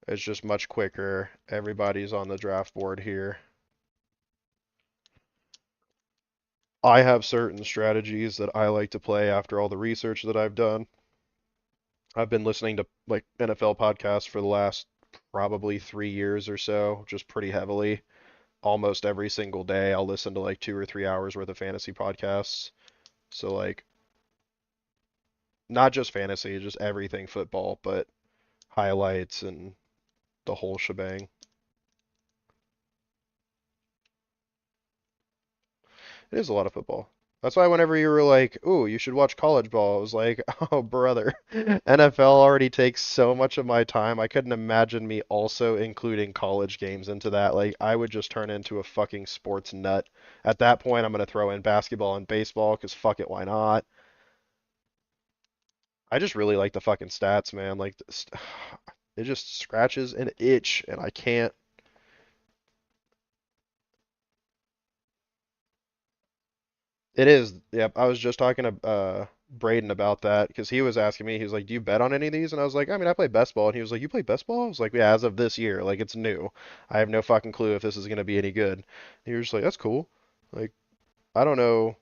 it's just much quicker. Everybody's on the draft board here. I have certain strategies that I like to play after all the research that I've done. I've been listening to like NFL podcasts for the last probably 3 years or so, just pretty heavily. Almost every single day, I'll listen to like 2 or 3 hours worth of fantasy podcasts. So like not just fantasy, just everything football, but highlights and the whole shebang. It is a lot of football. That's why whenever you were like, "Ooh, you should watch college ball," I was like, "Oh, brother, NFL already takes so much of my time. I couldn't imagine me also including college games into that. Like, I would just turn into a fucking sports nut. At that point, I'm gonna throw in basketball and baseball, 'cause fuck it, why not? I just really like the fucking stats, man. Like, it just scratches an itch, and I can't. It is. Yep. I was just talking to Braden about that because he was asking me. He was like, "Do you bet on any of these?" And I was like, "I mean, I play best ball." And he was like, "You play best ball?" I was like, "Yeah, as of this year, like it's new. I have no fucking clue if this is gonna be any good." And he was just like, "That's cool. Like, I don't know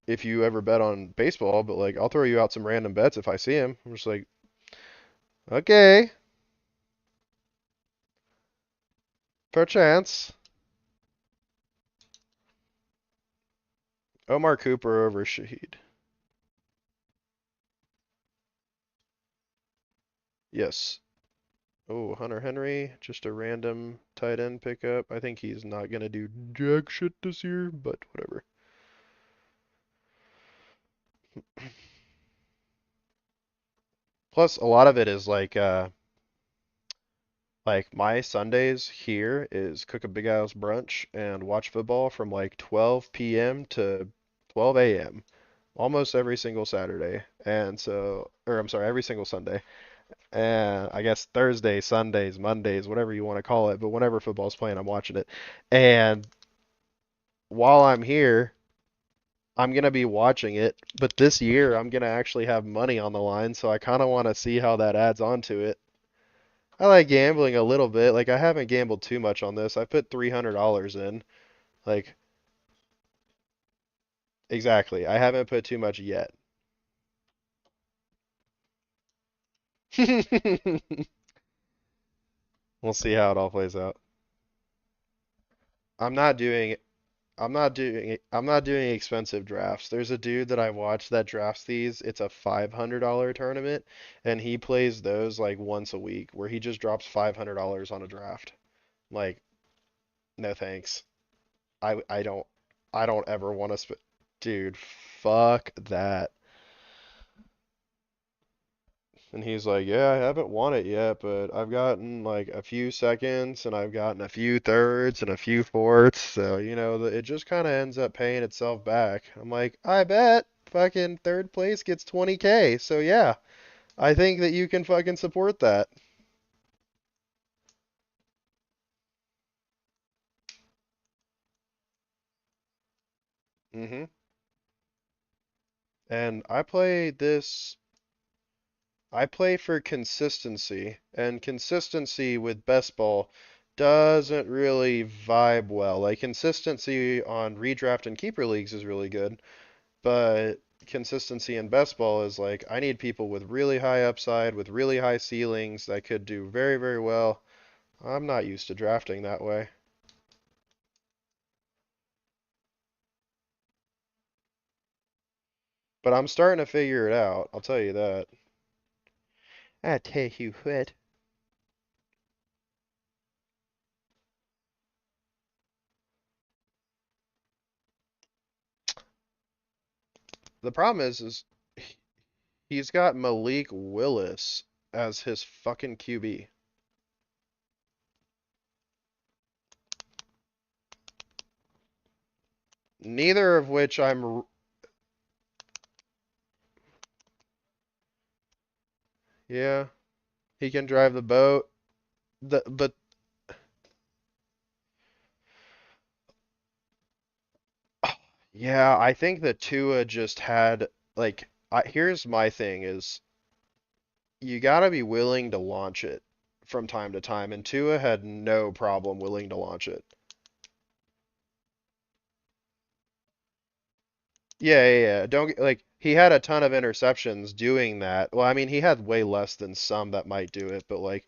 if you ever bet on baseball, but like, I'll throw you out some random bets if I see him." I'm just like, "Okay, fair chance." Omar Cooper over Shaheed. Yes. Oh, Hunter Henry, just a random tight end pickup. I think he's not gonna do jack shit this year, but whatever. Plus, a lot of it is like my Sundays here is cook a big ass brunch and watch football from like 12 p.m. to 12 a.m. almost every single Saturday. And so, or I'm sorry, every single Sunday. And I guess Thursdays, Sundays, Mondays, whatever you want to call it, but whenever football's playing, I'm watching it. And while I'm here, I'm gonna be watching it, but this year I'm gonna actually have money on the line, so I kind of want to see how that adds on to it. I like gambling a little bit. Like I haven't gambled too much on this. I put $300 in. Like exactly. I haven't put too much yet. We'll see how it all plays out. I'm not doing I'm not doing expensive drafts. There's a dude that I watch that drafts these. It's a $500 tournament and he plays those like once a week where he just drops $500 on a draft. Like, no thanks. I don't ever want to dude, fuck that. And he's like, "Yeah, I haven't won it yet, but I've gotten like a few seconds and I've gotten a few thirds and a few fourths, so it just kind of ends up paying itself back." I'm like, "I bet fucking third place gets 20K." So yeah, I think that you can fucking support that. Mhm. And I play for consistency, and consistency with best ball doesn't really vibe well. Like consistency on redraft and keeper leagues is really good, but consistency in best ball is like I need people with really high upside, with really high ceilings that could do very, very well. I'm not used to drafting that way, but I'm starting to figure it out. I'll tell you that. I tell you what. The problem is he's got Malik Willis as his fucking QB. Neither of which yeah, he can drive the boat. But yeah, I think that Tua just had like here's my thing is you gotta be willing to launch it from time to time, and Tua had no problem willing to launch it. Yeah, yeah, yeah. Like he had a ton of interceptions doing that. Well, I mean, he had way less than some that might do it, but like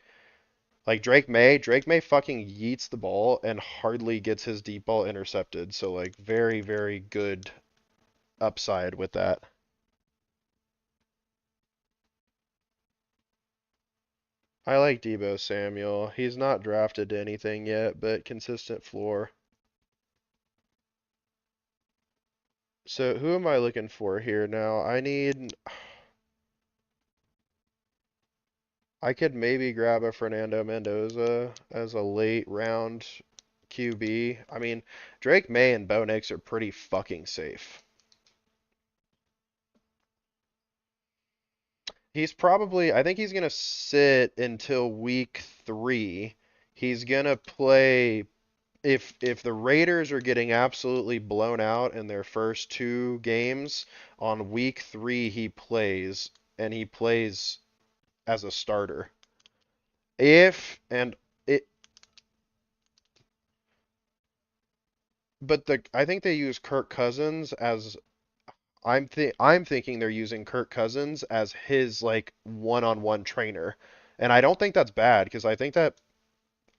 Drake May fucking yeets the ball and hardly gets his deep ball intercepted. So like very, very good upside with that. I like Debo Samuel. He's not drafted to anything yet, but consistent floor. So who am I looking for here now? I could maybe grab a Fernando Mendoza as a late round QB. I mean, Drake May and Bo Nix are pretty fucking safe. I think he's gonna sit until week 3. He's gonna play if the Raiders are getting absolutely blown out in their first 2 games, on week 3 he plays, and he plays as a starter. If and it but I think they use Kirk Cousins as I'm thinking they're using Kirk Cousins as his like one-on-one trainer. And I don't think that's bad because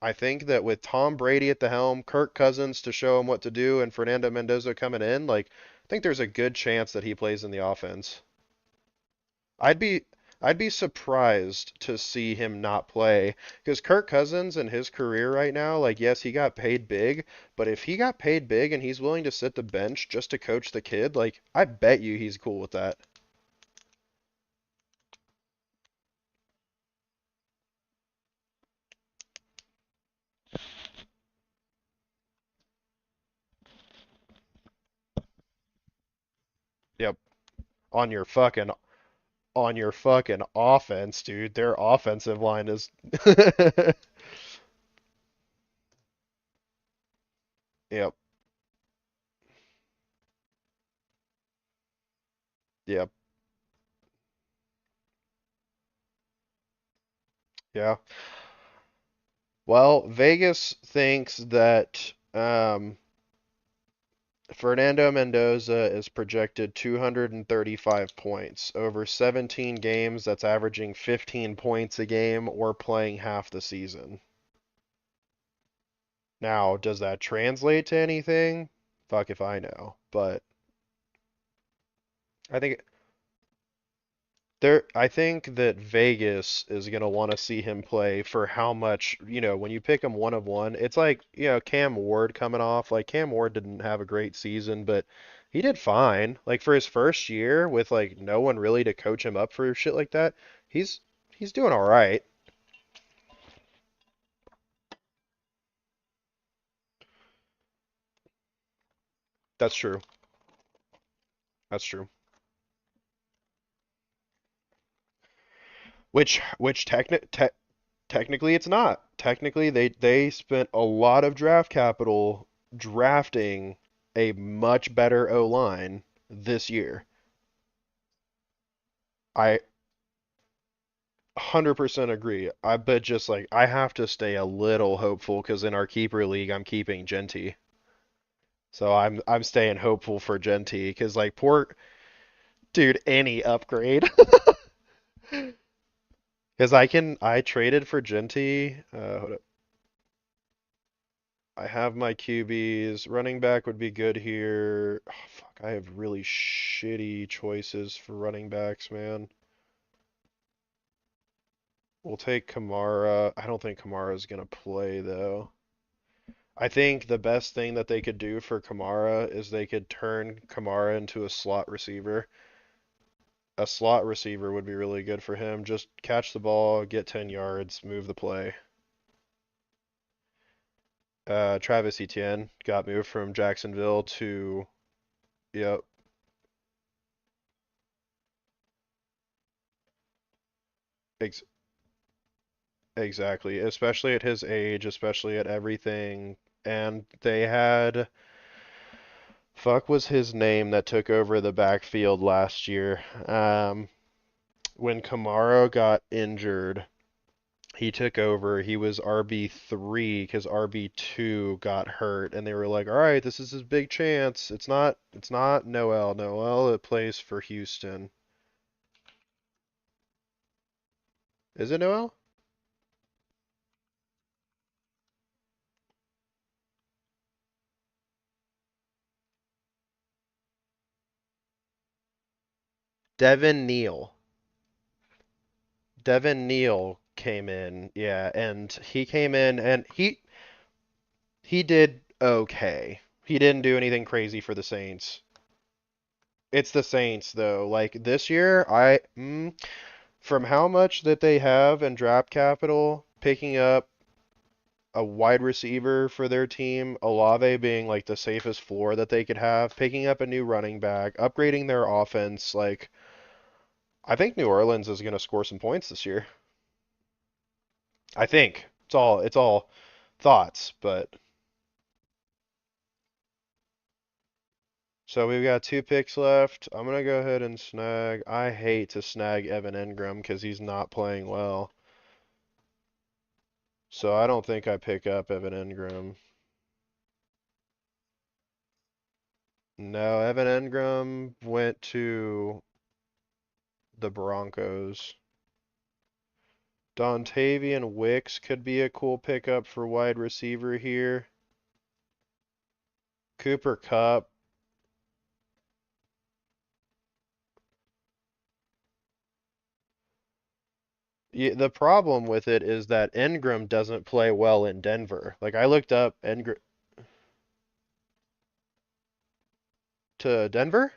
I think that with Tom Brady at the helm, Kirk Cousins to show him what to do, and Fernando Mendoza coming in, like I think there's a good chance that he plays in the offense. I'd be I'd be surprised to see him not play because Kirk Cousins in his career right now, like yes, he got paid big, but if he got paid big and he's willing to sit the bench just to coach the kid, like I bet you he's cool with that. Yep, on your fucking on your fucking offense, dude. Their offensive line is Yep, yep, yeah. Well, Vegas thinks that Fernando Mendoza is projected 235 points. Over 17 games, that's averaging 15 points a game or playing half the season. Now, does that translate to anything? Fuck if I know. But I think I think that Vegas is gonna want to see him play for how much, when you pick him one of one, it's like, Cam Ward coming off. Like Cam Ward didn't have a great season, but he did fine. Like for his first year with like no one really to coach him up for shit like that, he's he's doing all right. That's true. That's true. Which technically it's not. Technically they spent a lot of draft capital drafting a much better O-line this year. I 100% agree. I but just like I have to stay a little hopeful because in our keeper league I'm keeping Genty. So I'm staying hopeful for Genty because like poor dude any upgrade because I traded for Genty. Hold up. I have my QBs. Running back would be good here. Oh, fuck, I have really shitty choices for running backs, man. We'll take Kamara. I don't think Kamara's gonna play though. I think the best thing that they could do for Kamara is they could turn Kamara into a slot receiver. A slot receiver would be really good for him. Just catch the ball, get 10 yards, move the play. Travis Etienne got moved from Jacksonville to, yep, ex exactly. Especially at his age, especially at everything. And they had, fuck was his name that took over the backfield last year. When Kamara got injured, he took over. He was RB3 because RB2 got hurt, and they were like, "All right, this is his big chance." It's not Noel. Noel it plays for Houston. Is it Noel? Devin Neal. Devin Neal came in, yeah, and he came in and he did okay. He didn't do anything crazy for the Saints. It's the Saints though. Like this year, from how much that they have in draft capital, picking up a wide receiver for their team, Olave being like the safest floor that they could have, picking up a new running back, upgrading their offense, like I think New Orleans is going to score some points this year. I think. It's all thoughts, but so we've got two picks left. I'm going to go ahead and snag. I hate to snag Evan Engram because he's not playing well. So I don't think I pick up Evan Engram. No, Evan Engram went to the Broncos. Dontavian Wicks could be a cool pickup for wide receiver here. Cooper Kupp. Yeah, the problem with it is that Ingram doesn't play well in Denver. Like I looked up Ingram to Denver.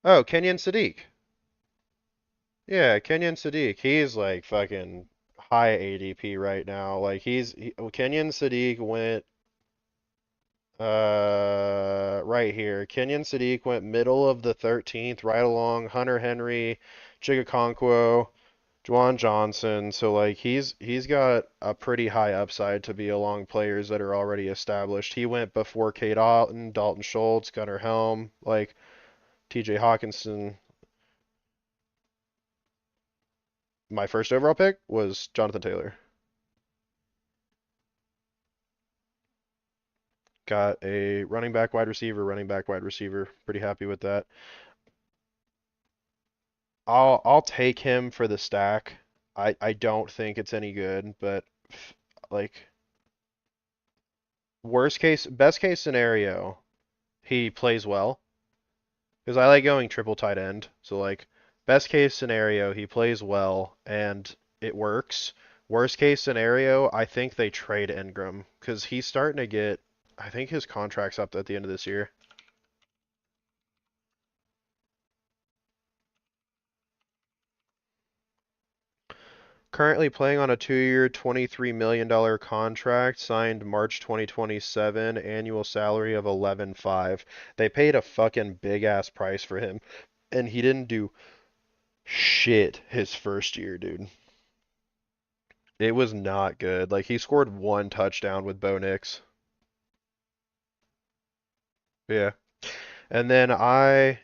Oh, Kenyon Sadiq. Yeah, Kenyon Sadiq. He's like fucking high ADP right now. Like Kenyon Sadiq went right here. Kenyon Sadiq went middle of the 13th, right along Hunter Henry, Chigakonkwo, Juwan Johnson. So like he's got a pretty high upside to be along players that are already established. He went before Kate Otten, Dalton Schultz, Gunnar Helm, like TJ Hawkinson. My first overall pick was Jonathan Taylor. Got a running back, wide receiver, running back, wide receiver. Pretty happy with that. I'll take him for the stack. I don't think it's any good, but like best case scenario, he plays well because I like going triple tight end. So like best case scenario, he plays well and it works. Worst case scenario, I think they trade Ingram because he's starting to get. I think his contract's up at the end of this year. Currently playing on a 2-year, $23 million contract, signed March 2027, annual salary of 11.5. They paid a fucking big ass price for him, and he didn't do shit his first year, dude. It was not good. Like he scored one touchdown with Bo Nix. Yeah. And then uh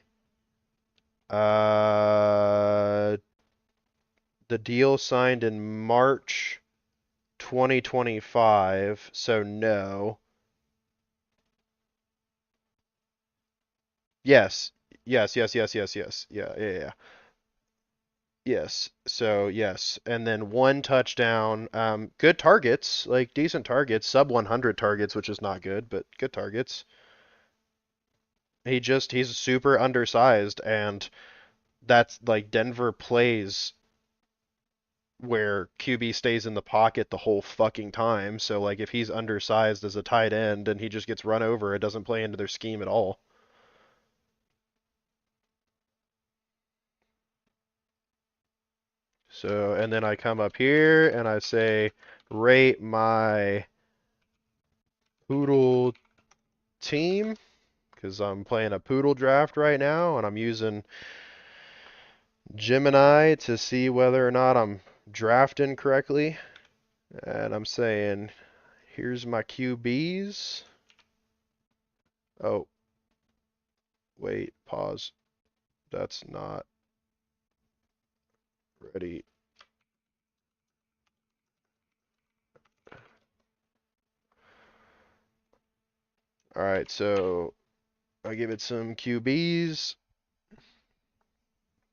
the deal signed in March 2025, so no. Yes. Yes. Yeah. Yes. So yes, and then one touchdown. Good targets, like decent targets, sub 100 targets, which is not good, but good targets. He's super undersized, and that's like Denver plays where QB stays in the pocket the whole fucking time. So like if he's undersized as a tight end and he just gets run over, it doesn't play into their scheme at all. So and then I come up here and I say rate my Poodle team because I'm playing a Poodle draft right now and I'm using Gemini to see whether or not I'm drafting correctly. And I'm saying, here's my QBs. Oh, wait, pause. That's not ready. All right, so I give it some QBs.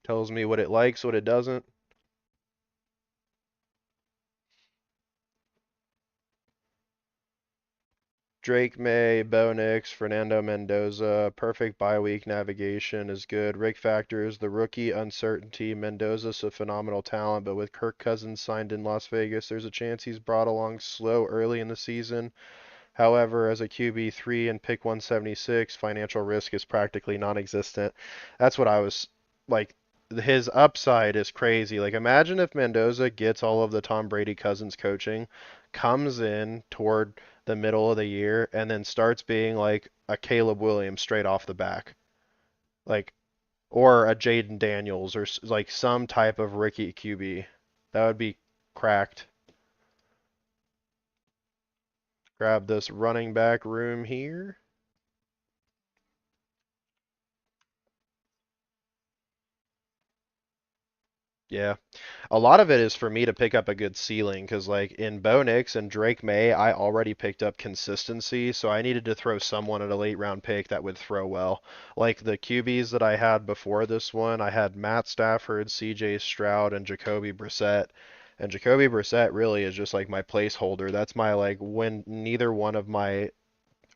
Tells me what it likes, what it doesn't. Drake May, Bo Nix, Fernando Mendoza. Perfect bye week navigation is good. Rick factors the rookie uncertainty. Mendoza's a phenomenal talent, but with Kirk Cousins signed in Las Vegas, there's a chance he's brought along slow early in the season. However, as a QB3 and pick 176, financial risk is practically non-existent. That's what I was like. His upside is crazy. Like, imagine if Mendoza gets all of the Tom Brady Cousins coaching, comes in toward the middle of the year, and then starts being like a Caleb Williams straight off the back, like, or a Jaden Daniels or like some type of rookie QB. That would be cracked. Grab this running back room here. Yeah. A lot of it is for me to pick up a good ceiling because, like, in Bo Nix and Drake May, I already picked up consistency, so I needed to throw someone at a late round pick that would throw well. Like the QBs that I had before this one, I had Matt Stafford, CJ Stroud, and Jacoby Brissett. And Jacoby Brissett really is just like my placeholder. That's my, like, when neither one of my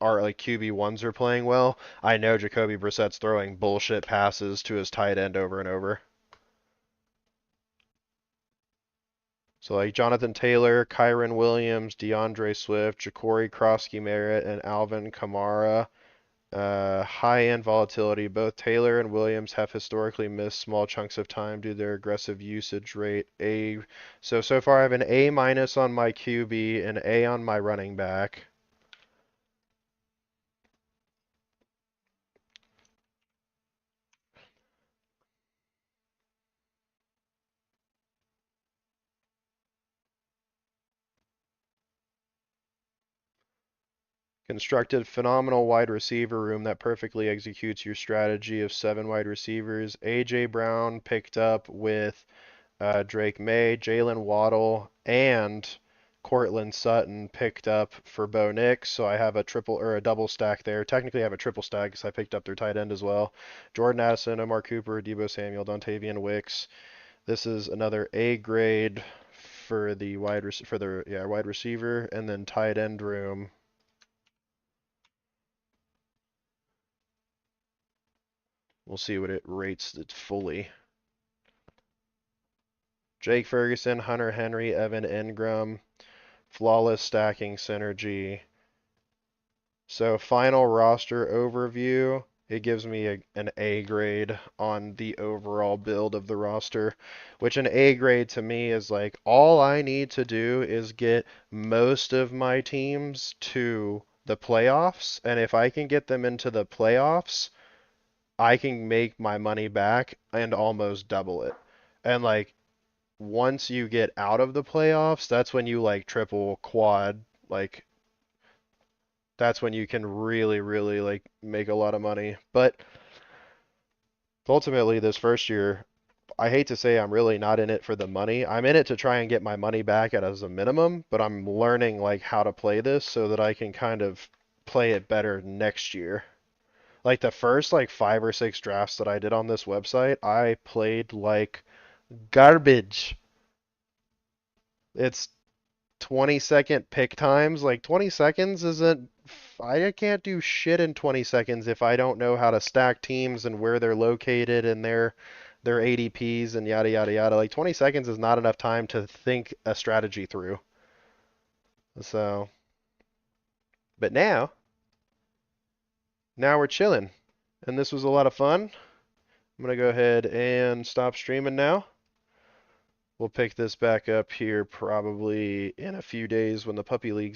are like QB1s are playing well, I know Jacoby Brissett's throwing bullshit passes to his tight end over and over. So like Jonathan Taylor, Kyron Williams, DeAndre Swift, Ja'Cory Krosky Merritt, and Alvin Kamara. High end volatility. Both Taylor and Williams have historically missed small chunks of time due to their aggressive usage rate. So far I have an A minus on my QB, an A on my running back. Constructed phenomenal wide receiver room that perfectly executes your strategy of seven wide receivers. AJ Brown picked up with Drake May, Jalen Waddle, and Cortland Sutton picked up for Bo Nix. So I have a triple or a double stack there. Technically, I have a triple stack because I picked up their tight end as well. Jordan Addison, Omar Cooper, Debo Samuel, Dontavian Wicks. This is another A grade for the wide receiver, and then tight end room. We'll see what it rates it fully. Jake Ferguson, Hunter Henry, Evan Engram, flawless stacking synergy. So final roster overview, it gives me an A grade on the overall build of the roster, which an A grade to me is like all I need to do is get most of my teams to the playoffs, and if I can get them into the playoffs, I can make my money back and almost double it. And like once you get out of the playoffs, that's when you like triple, quad, like that's when you can really, really like make a lot of money. But ultimately, this first year, I hate to say I'm really not in it for the money. I'm in it to try and get my money back at as a minimum, but I'm learning like how to play this so that I can kind of play it better next year. Like the first like 5 or 6 drafts that I did on this website, I played like garbage. It's 20-second pick times. Like 20 seconds isn't. I can't do shit in 20 seconds if I don't know how to stack teams and where they're located and their ADPs and yada yada yada. Like 20 seconds is not enough time to think a strategy through. So, but now we're chilling, and this was a lot of fun. I'm gonna go ahead and stop streaming now. We'll pick this back up here probably in a few days when the puppy league's